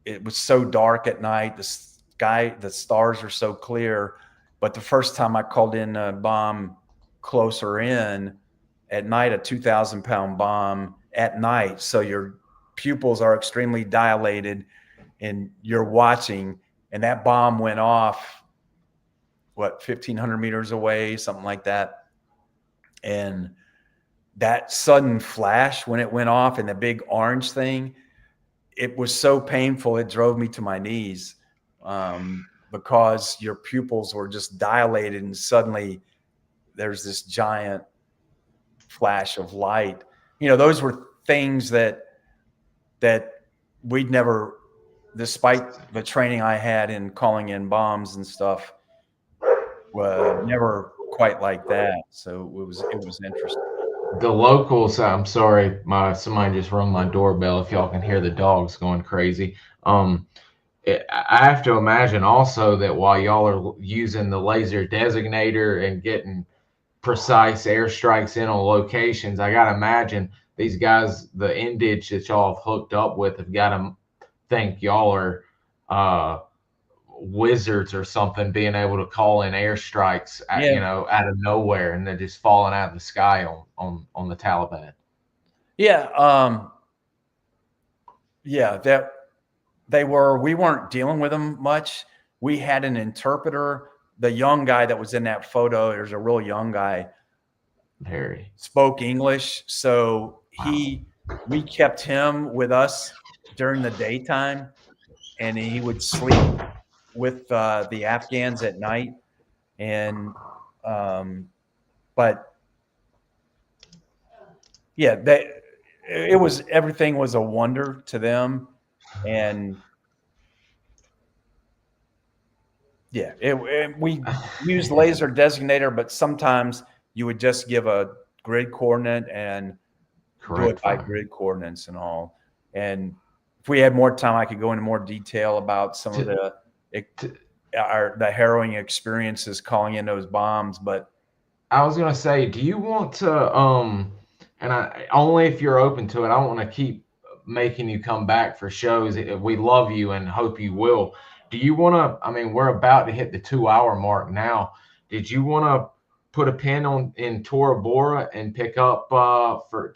B: it was so dark at night, the sky, the stars are so clear. But the first time I called in a bomb closer in at night, a 2,000-pound bomb at night, so your pupils are extremely dilated and you're watching, and that bomb went off, 1,500 meters away, something like that. And that sudden flash when it went off and the big orange thing, it was so painful. It drove me to my knees, because your pupils were just dilated and suddenly there's this giant flash of light. You know, those were things that we'd never, despite the training I had in calling in bombs and stuff, never quite like that. So it was interesting.
A: The locals, I'm sorry, somebody just rung my doorbell. If y'all can hear the dogs going crazy. I have to imagine also that while y'all are using the laser designator and getting precise airstrikes in on locations, I gotta imagine these guys, the indige that y'all have hooked up with, have got to think y'all are wizards or something, being able to call in airstrikes out of nowhere, and they're just falling out of the sky on the Taliban.
B: That we weren't dealing with them much. We had an interpreter. The young guy that was in that photo, there's a real young guy,
A: Harry,
B: spoke English, so we kept him with us during the daytime, and he would sleep with the Afghans at night. And but yeah, everything was a wonder to them. And we used laser designator, but sometimes you would just give a grid coordinate and do it by grid coordinates and all. And if we had more time, I could go into more detail about some of the harrowing experiences calling in those bombs. But
A: I was gonna say, do you want to and only if you're open to it, I don't want to keep making you come back for shows. We love you and hope you will. Do you want to, I mean, we're about to hit the 2-hour mark now. Did you want to put a pin in Tora Bora and pick up for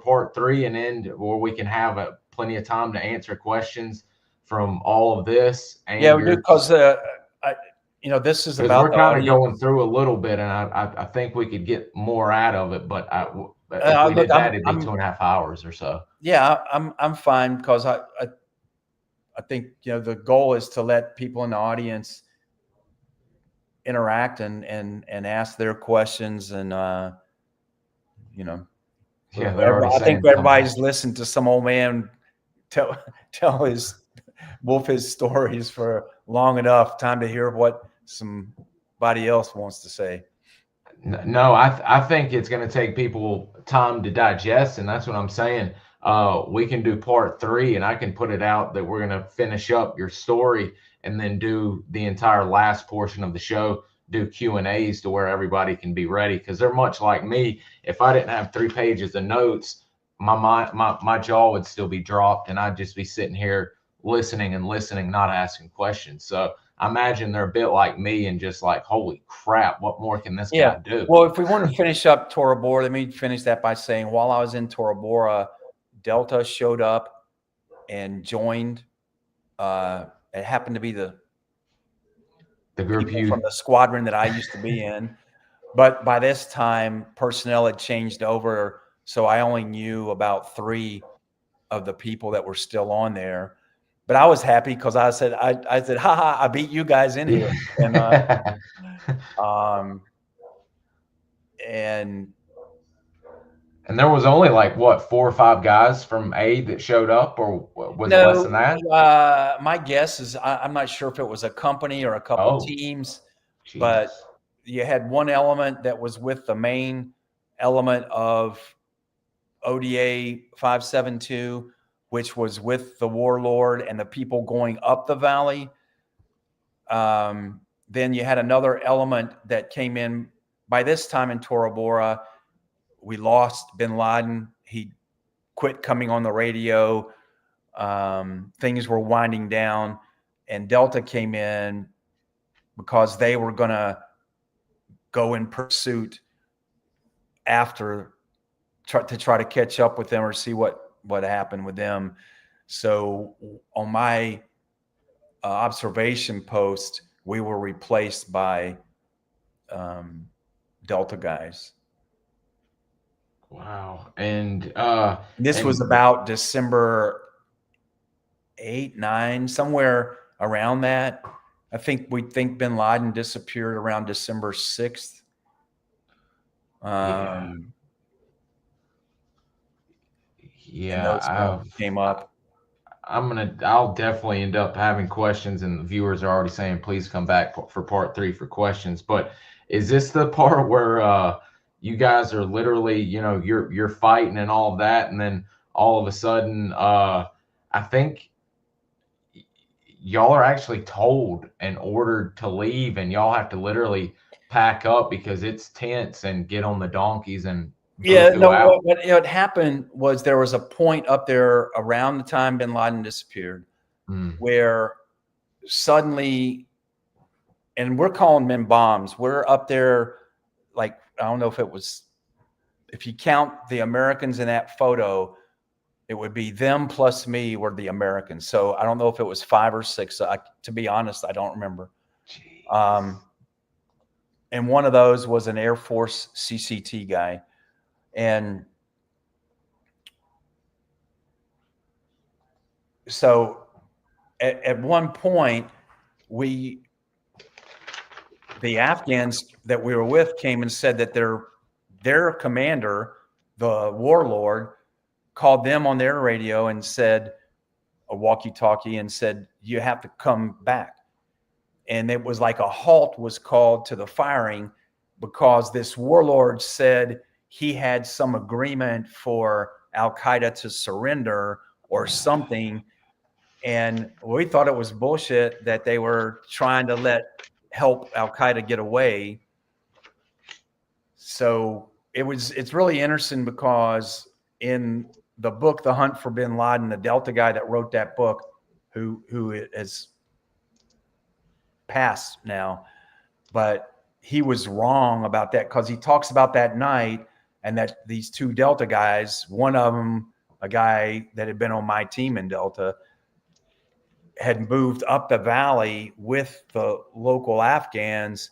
A: part 3 and end, where we can have plenty of time to answer questions from all of this? And
B: we do, because this is about,
A: we're kind of going through a little bit, and I think we could get more out of it, but if we did that, it'd be 2.5 hours or so.
B: Yeah, I'm fine, because I think the goal is to let people in the audience interact and ask their questions, and I think everybody's listened to some old man tell his stories for long enough. Time to hear what somebody else wants to say.
A: No, I think it's going to take people time to digest, and that's what I'm saying. we can do part 3, and I can put it out that we're going to finish up your story and then do the entire last portion of the show, do Q&As to where everybody can be ready, because they're much like me. If I didn't have 3 pages of notes, my jaw would still be dropped, and I'd just be sitting here listening, not asking questions. So I imagine they're a bit like me and just like, holy crap, what more can this guy do?
B: Well, if we want to finish up Tora Bora, let me finish that by saying, while I was in Tora Bora, Delta showed up and joined. It happened to be the
A: group
B: from the squadron that I used to be in. But by this time, personnel had changed over, so I only knew about 3 of the people that were still on there. But I was happy because I said, haha, I beat you guys in here.
A: And there was only like, what, 4 or 5 guys from A that showed up, or was it less than that?
B: My guess is I'm not sure if it was a company or a couple teams, but you had one element that was with the main element of ODA 572, which was with the warlord and the people going up the valley. Then you had another element that came in. By this time in Tora Bora, we lost bin Laden. He quit coming on the radio. Things were winding down, and Delta came in because they were going to go in pursuit after to try to catch up with them or see what happened with them. So on my observation post, we were replaced by Delta guys.
A: Wow. And
B: this was about December 8, 9, somewhere around that. I think bin Laden disappeared around December 6th. Came up.
A: I'll definitely end up having questions, and the viewers are already saying, please come back for part 3 for questions. But is this the part where you guys are literally, you're fighting and all of that, and then all of a sudden, I think y'all are actually told and ordered to leave, and y'all have to literally pack up because it's tense and get on the donkeys and
B: what happened was there was a point up there around the time bin Laden disappeared where suddenly, and we're calling them bombs, we're up there, like, I don't know if you count the Americans in that photo, it would be them plus me were the Americans. So I don't know if it was 5 or 6. To be honest, I don't remember. And one of those was an Air Force CCT guy. And so at one point, the Afghans that we were with came and said that their commander, the warlord, called them on their radio and said, a walkie-talkie, and said, you have to come back. And it was like a halt was called to the firing because this warlord said he had some agreement for Al-Qaeda to surrender or something. And we thought it was bullshit that they were trying to help Al-Qaeda get away. So it's really interesting because in the book, The Hunt for bin Laden, the Delta guy that wrote that book, who has passed now, but he was wrong about that because he talks about that night and that these 2 Delta guys, one of them, a guy that had been on my team in Delta, had moved up the valley with the local Afghans,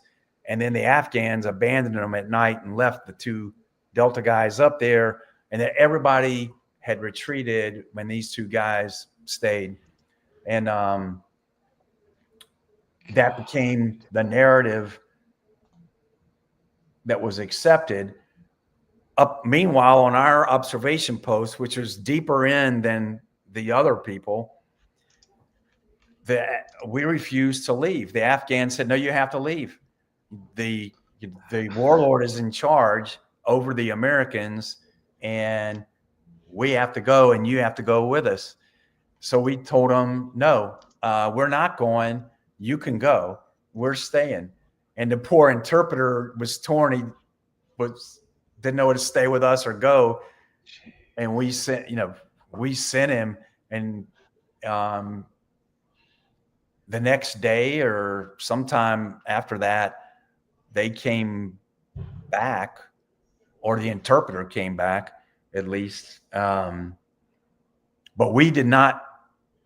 B: and then the Afghans abandoned them at night and left the 2 Delta guys up there, and that everybody had retreated when these 2 guys stayed. And that became the narrative that was accepted. Meanwhile, on our observation post, which was deeper in than the other people, we refused to leave. The Afghans said, no, you have to leave. The warlord is in charge over the Americans, and we have to go and you have to go with us. So we told them, no, we're not going. You can go. We're staying. And the poor interpreter was torn. He didn't know whether to stay with us or go. And we sent him. And the next day or sometime after that, they came back, or the interpreter came back at least. But we did not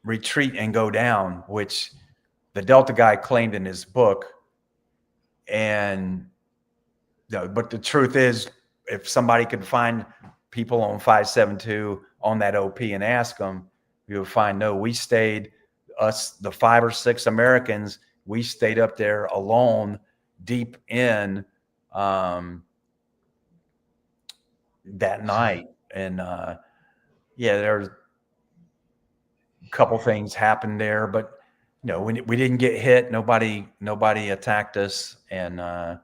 B: retreat and go down, which the Delta guy claimed in his book. And but the truth is, if somebody could find people on 572 on that OP and ask them, you would find, no, we stayed, us, the 5 or 6 Americans, we stayed up there alone, deep in that night. And there's a couple things happened there, but we didn't get hit. Nobody attacked us. And
A: I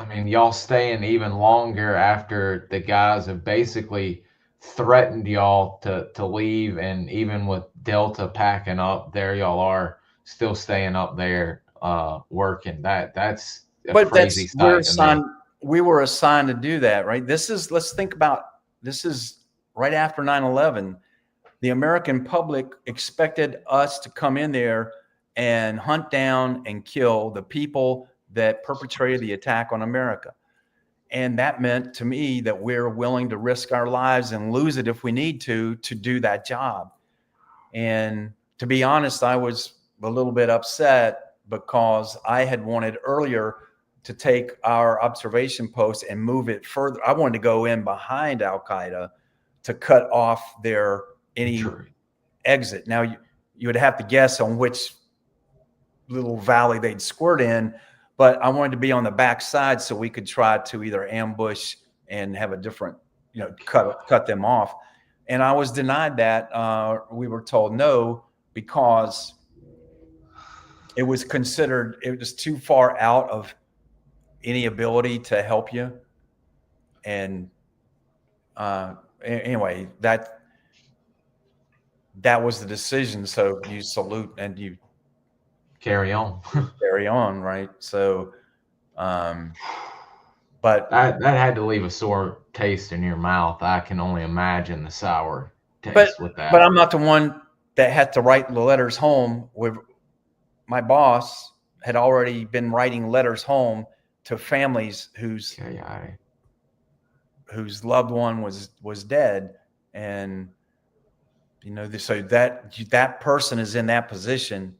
A: mean, y'all staying even longer after the guys have basically threatened y'all to leave, and even with Delta packing up, there y'all are still staying up there working. That's a crazy sight.
B: We were assigned to do that, right? Let's think about, this is right after 9/11. The American public expected us to come in there and hunt down and kill the people that perpetrated the attack on America. And that meant to me that we're willing to risk our lives and lose it if we need to do that job. And to be honest, I was a little bit upset because I had wanted earlier to take our observation post and move it further. I wanted to go in behind Al-Qaeda to cut off any exit. Now you would have to guess on which little valley they'd squirt in, but I wanted to be on the back side so we could try to either ambush and have a different, cut them off. And I was denied that. We were told no, because it was considered, it was too far out of any ability to help you. And anyway, that was the decision. So you salute and you
A: carry on.
B: Right? So, but
A: that had to leave a sore taste in your mouth. I can only imagine the sour taste with that.
B: But I'm not the one that had to write the letters home. My boss had already been writing letters home to families whose loved one was dead. And, so that person is in that position.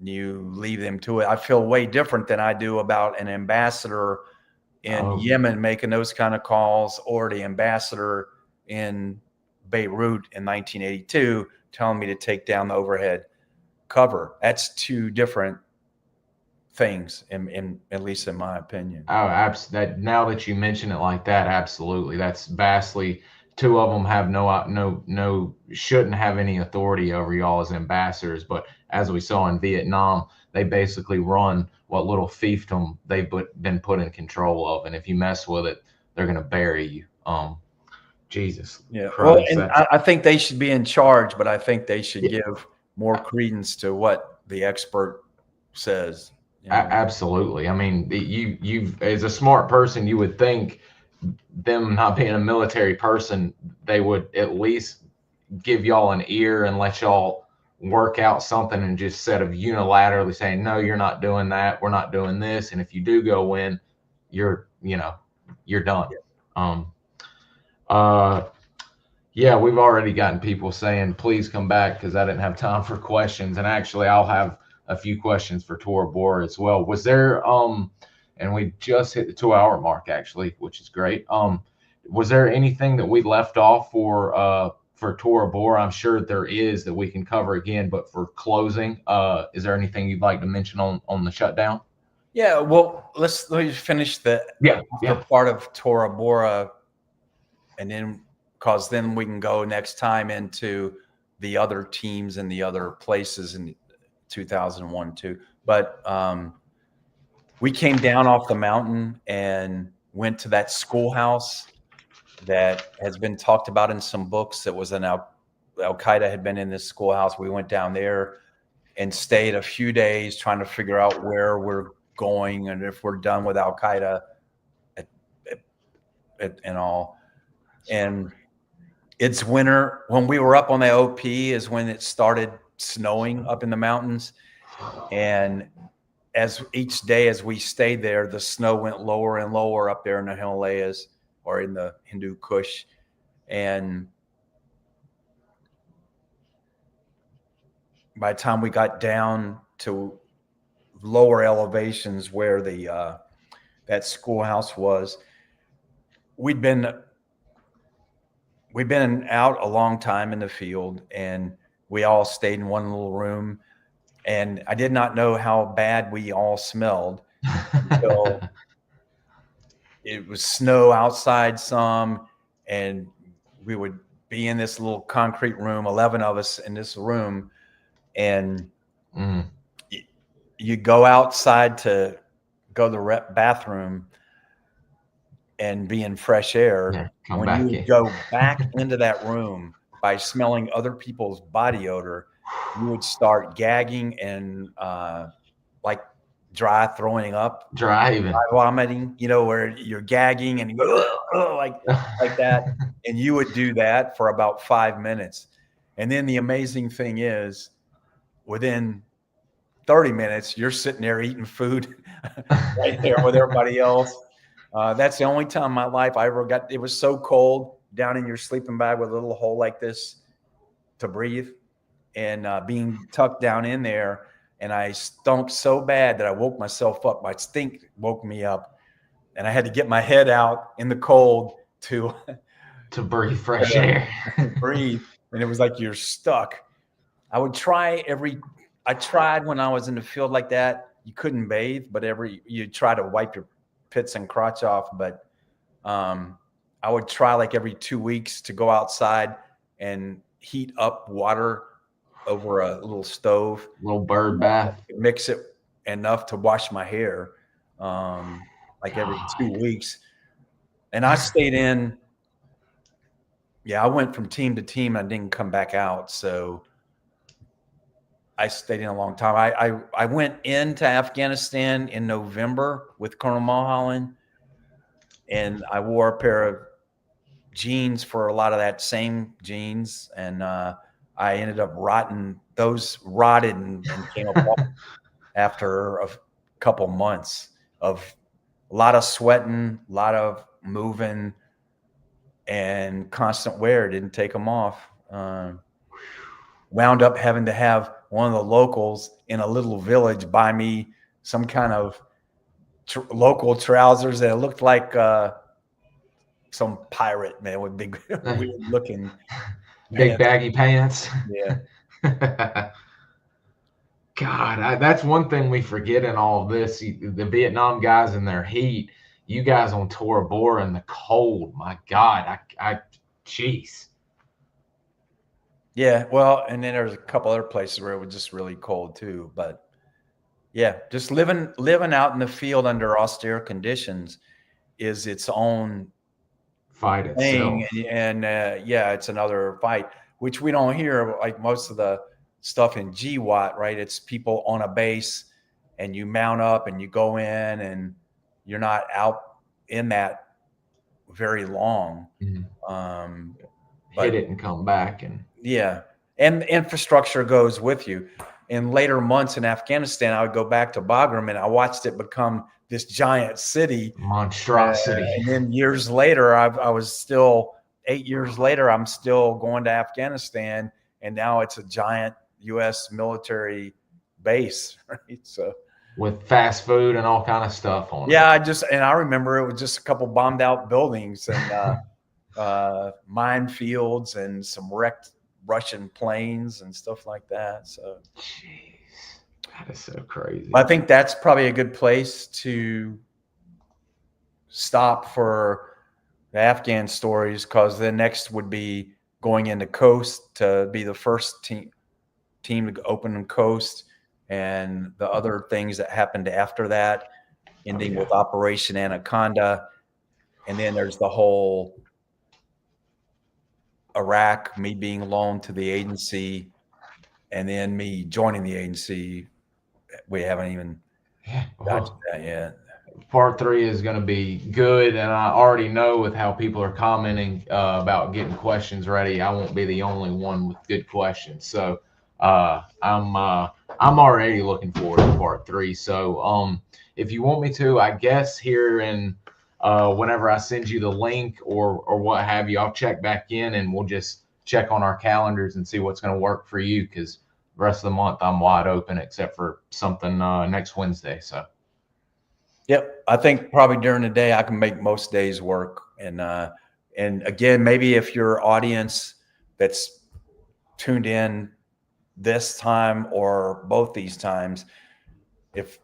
B: You leave them to it. I feel way different than I do about an ambassador in Yemen making those kind of calls, or the ambassador in Beirut in 1982 telling me to take down the overhead cover. That's two different things, in at least in my opinion.
A: Oh, absolutely. Now that you mention it like that, absolutely. That's vastly. Two of them have shouldn't have any authority over y'all as ambassadors. But as we saw in Vietnam, they basically run what little fiefdom they've been put in control of. And if you mess with it, they're going to bury you. Jesus.
B: Yeah. Christ, well, and I think they should be in charge, but I think they should give more credence to what the expert says.
A: Absolutely. I mean, you as a smart person, you would think, them not being a military person, they would at least give y'all an ear and let y'all work out something, and just instead of unilaterally saying, no, you're not doing that, we're not doing this, and if you do go in, you're done. We've already gotten people saying, please come back, because I didn't have time for questions. And actually, I'll have a few questions for Tora Bora as well. Was there and we just hit the 2-hour mark, actually, which is great. Was there anything that we left off for Tora Bora? I'm sure there is, that we can cover again, but for closing, is there anything you'd like to mention on the shutdown?
B: Yeah, well, let me finish the part of Tora Bora, and then, because then we can go next time into the other teams and the other places in 2001 too. But we came down off the mountain and went to that schoolhouse that has been talked about in some books. That was Al-Qaeda had been in this schoolhouse. We went down there and stayed a few days trying to figure out where we're going and if we're done with Al-Qaeda and all. And it's winter. When we were up on the OP is when it started snowing up in the mountains. And as each day, as we stayed there, the snow went lower and lower up there in the Himalayas or in the Hindu Kush. And by the time we got down to lower elevations where the that schoolhouse was, we'd been out a long time in the field, and we all stayed in one little room. And I did not know how bad we all smelled until it was snow outside some, and we would be in this little concrete room, 11 of us in this room, and you go outside to go to the bathroom and be in fresh air.
A: Yeah,
B: when you go back into that room by smelling other people's body odor, you would start gagging and like dry throwing up,
A: dry
B: vomiting, you know, where you're gagging and you go like that. And you would do that for about 5 minutes. And then the amazing thing is, within 30 minutes, you're sitting there eating food right there with everybody else. That's the only time in my life I ever got, it was so cold down in your sleeping bag with a little hole like this to breathe, and being tucked down in there. And I stunk so bad that I woke myself up. My stink woke me up, and I had to get my head out in the cold to
A: breathe fresh air.
B: Breathe. And it was like you're stuck. I tried when I was in the field like that. You couldn't bathe, but you try to wipe your pits and crotch off. But I would try like every 2 weeks to go outside and heat up water over a little stove,
A: little bird bath,
B: mix it enough to wash my hair, like every 2 weeks. And I stayed in. Yeah, I went from team to team. I didn't come back out, so I stayed in a long time. I went into Afghanistan in November with Colonel Mulholland, and I wore a pair of jeans for a lot of that same jeans, and I ended up rotting. Those rotted and came apart after a couple months of a lot of sweating, a lot of moving, and constant wear. Didn't take them off. Wound up having to have one of the locals in a little village buy me some kind of local trousers that looked like some pirate, man, with big, weird looking,
A: big baggy pants.
B: Yeah.
A: God, that's one thing we forget in all of this. The Vietnam guys in their heat, you guys on Tora Bora in the cold. My God, jeez.
B: Yeah, well, and then there's a couple other places where it was just really cold too. But yeah, just living out in the field under austere conditions is its own
A: fight
B: thing.
A: itself.
B: And yeah, it's another fight, which we don't hear like most of the stuff in GWAT, right? It's people on a base, and you mount up and you go in, and you're not out in that very long.
A: Hit it and come back. And
B: yeah, and the infrastructure goes with you. In later months in Afghanistan, I would go back to Bagram, and I watched it become this giant city,
A: monstrosity.
B: And then years later, I was still 8 years later, I'm still going to Afghanistan, and now it's a giant U.S. military base, right? So
A: with fast food and all kind of stuff on it.
B: Yeah, I remember it was just a couple bombed out buildings and minefields and some wrecked Russian planes and stuff like that. So,
A: jeez, that is so crazy.
B: I think that's probably a good place to stop for the Afghan stories, because the next would be going into coast to be the first team to open coast, and the other things that happened after that, ending with Operation Anaconda. And then there's the whole Iraq, me being loaned to the agency, and then me joining the agency. We haven't even got to that yet.
A: Part 3 is going to be good, and I already know with how people are commenting about getting questions ready, I won't be the only one with good questions. So I'm already looking forward to part 3. So if you want me to, I guess here in whenever I send you the link or what have you, I'll check back in and we'll just check on our calendars and see what's going to work for you, because the rest of the month I'm wide open except for something next Wednesday. So.
B: Yep, I think probably during the day I can make most days work. And again, maybe if your audience that's tuned in this time or both these times, if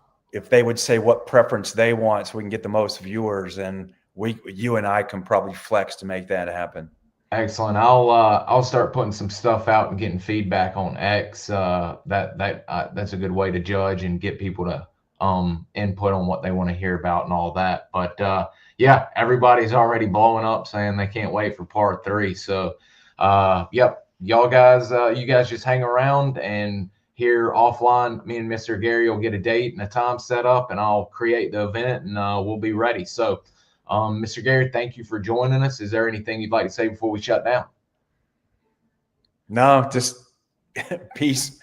B: they would say what preference they want, so we can get the most viewers, and you and I can probably flex to make that happen.
A: Excellent. I'll start putting some stuff out and getting feedback on X. That's a good way to judge and get people to input on what they want to hear about and all that. But yeah, everybody's already blowing up saying they can't wait for part 3. So yep, y'all guys, you guys just hang around, and here offline, me and Mr. Gary will get a date and a time set up, and I'll create the event, and we'll be ready. So Mr. Gary, thank you for joining us. Is there anything you'd like to say before we shut down?
B: No, just peace.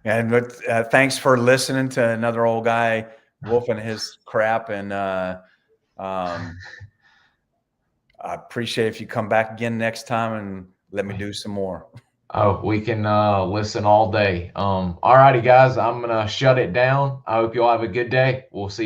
B: And thanks for listening to another old guy wolfing his crap. And I appreciate if you come back again next time and let me do some more.
A: Oh, we can listen all day. All righty, guys, I'm going to shut it down. I hope you all have a good day. We'll see you.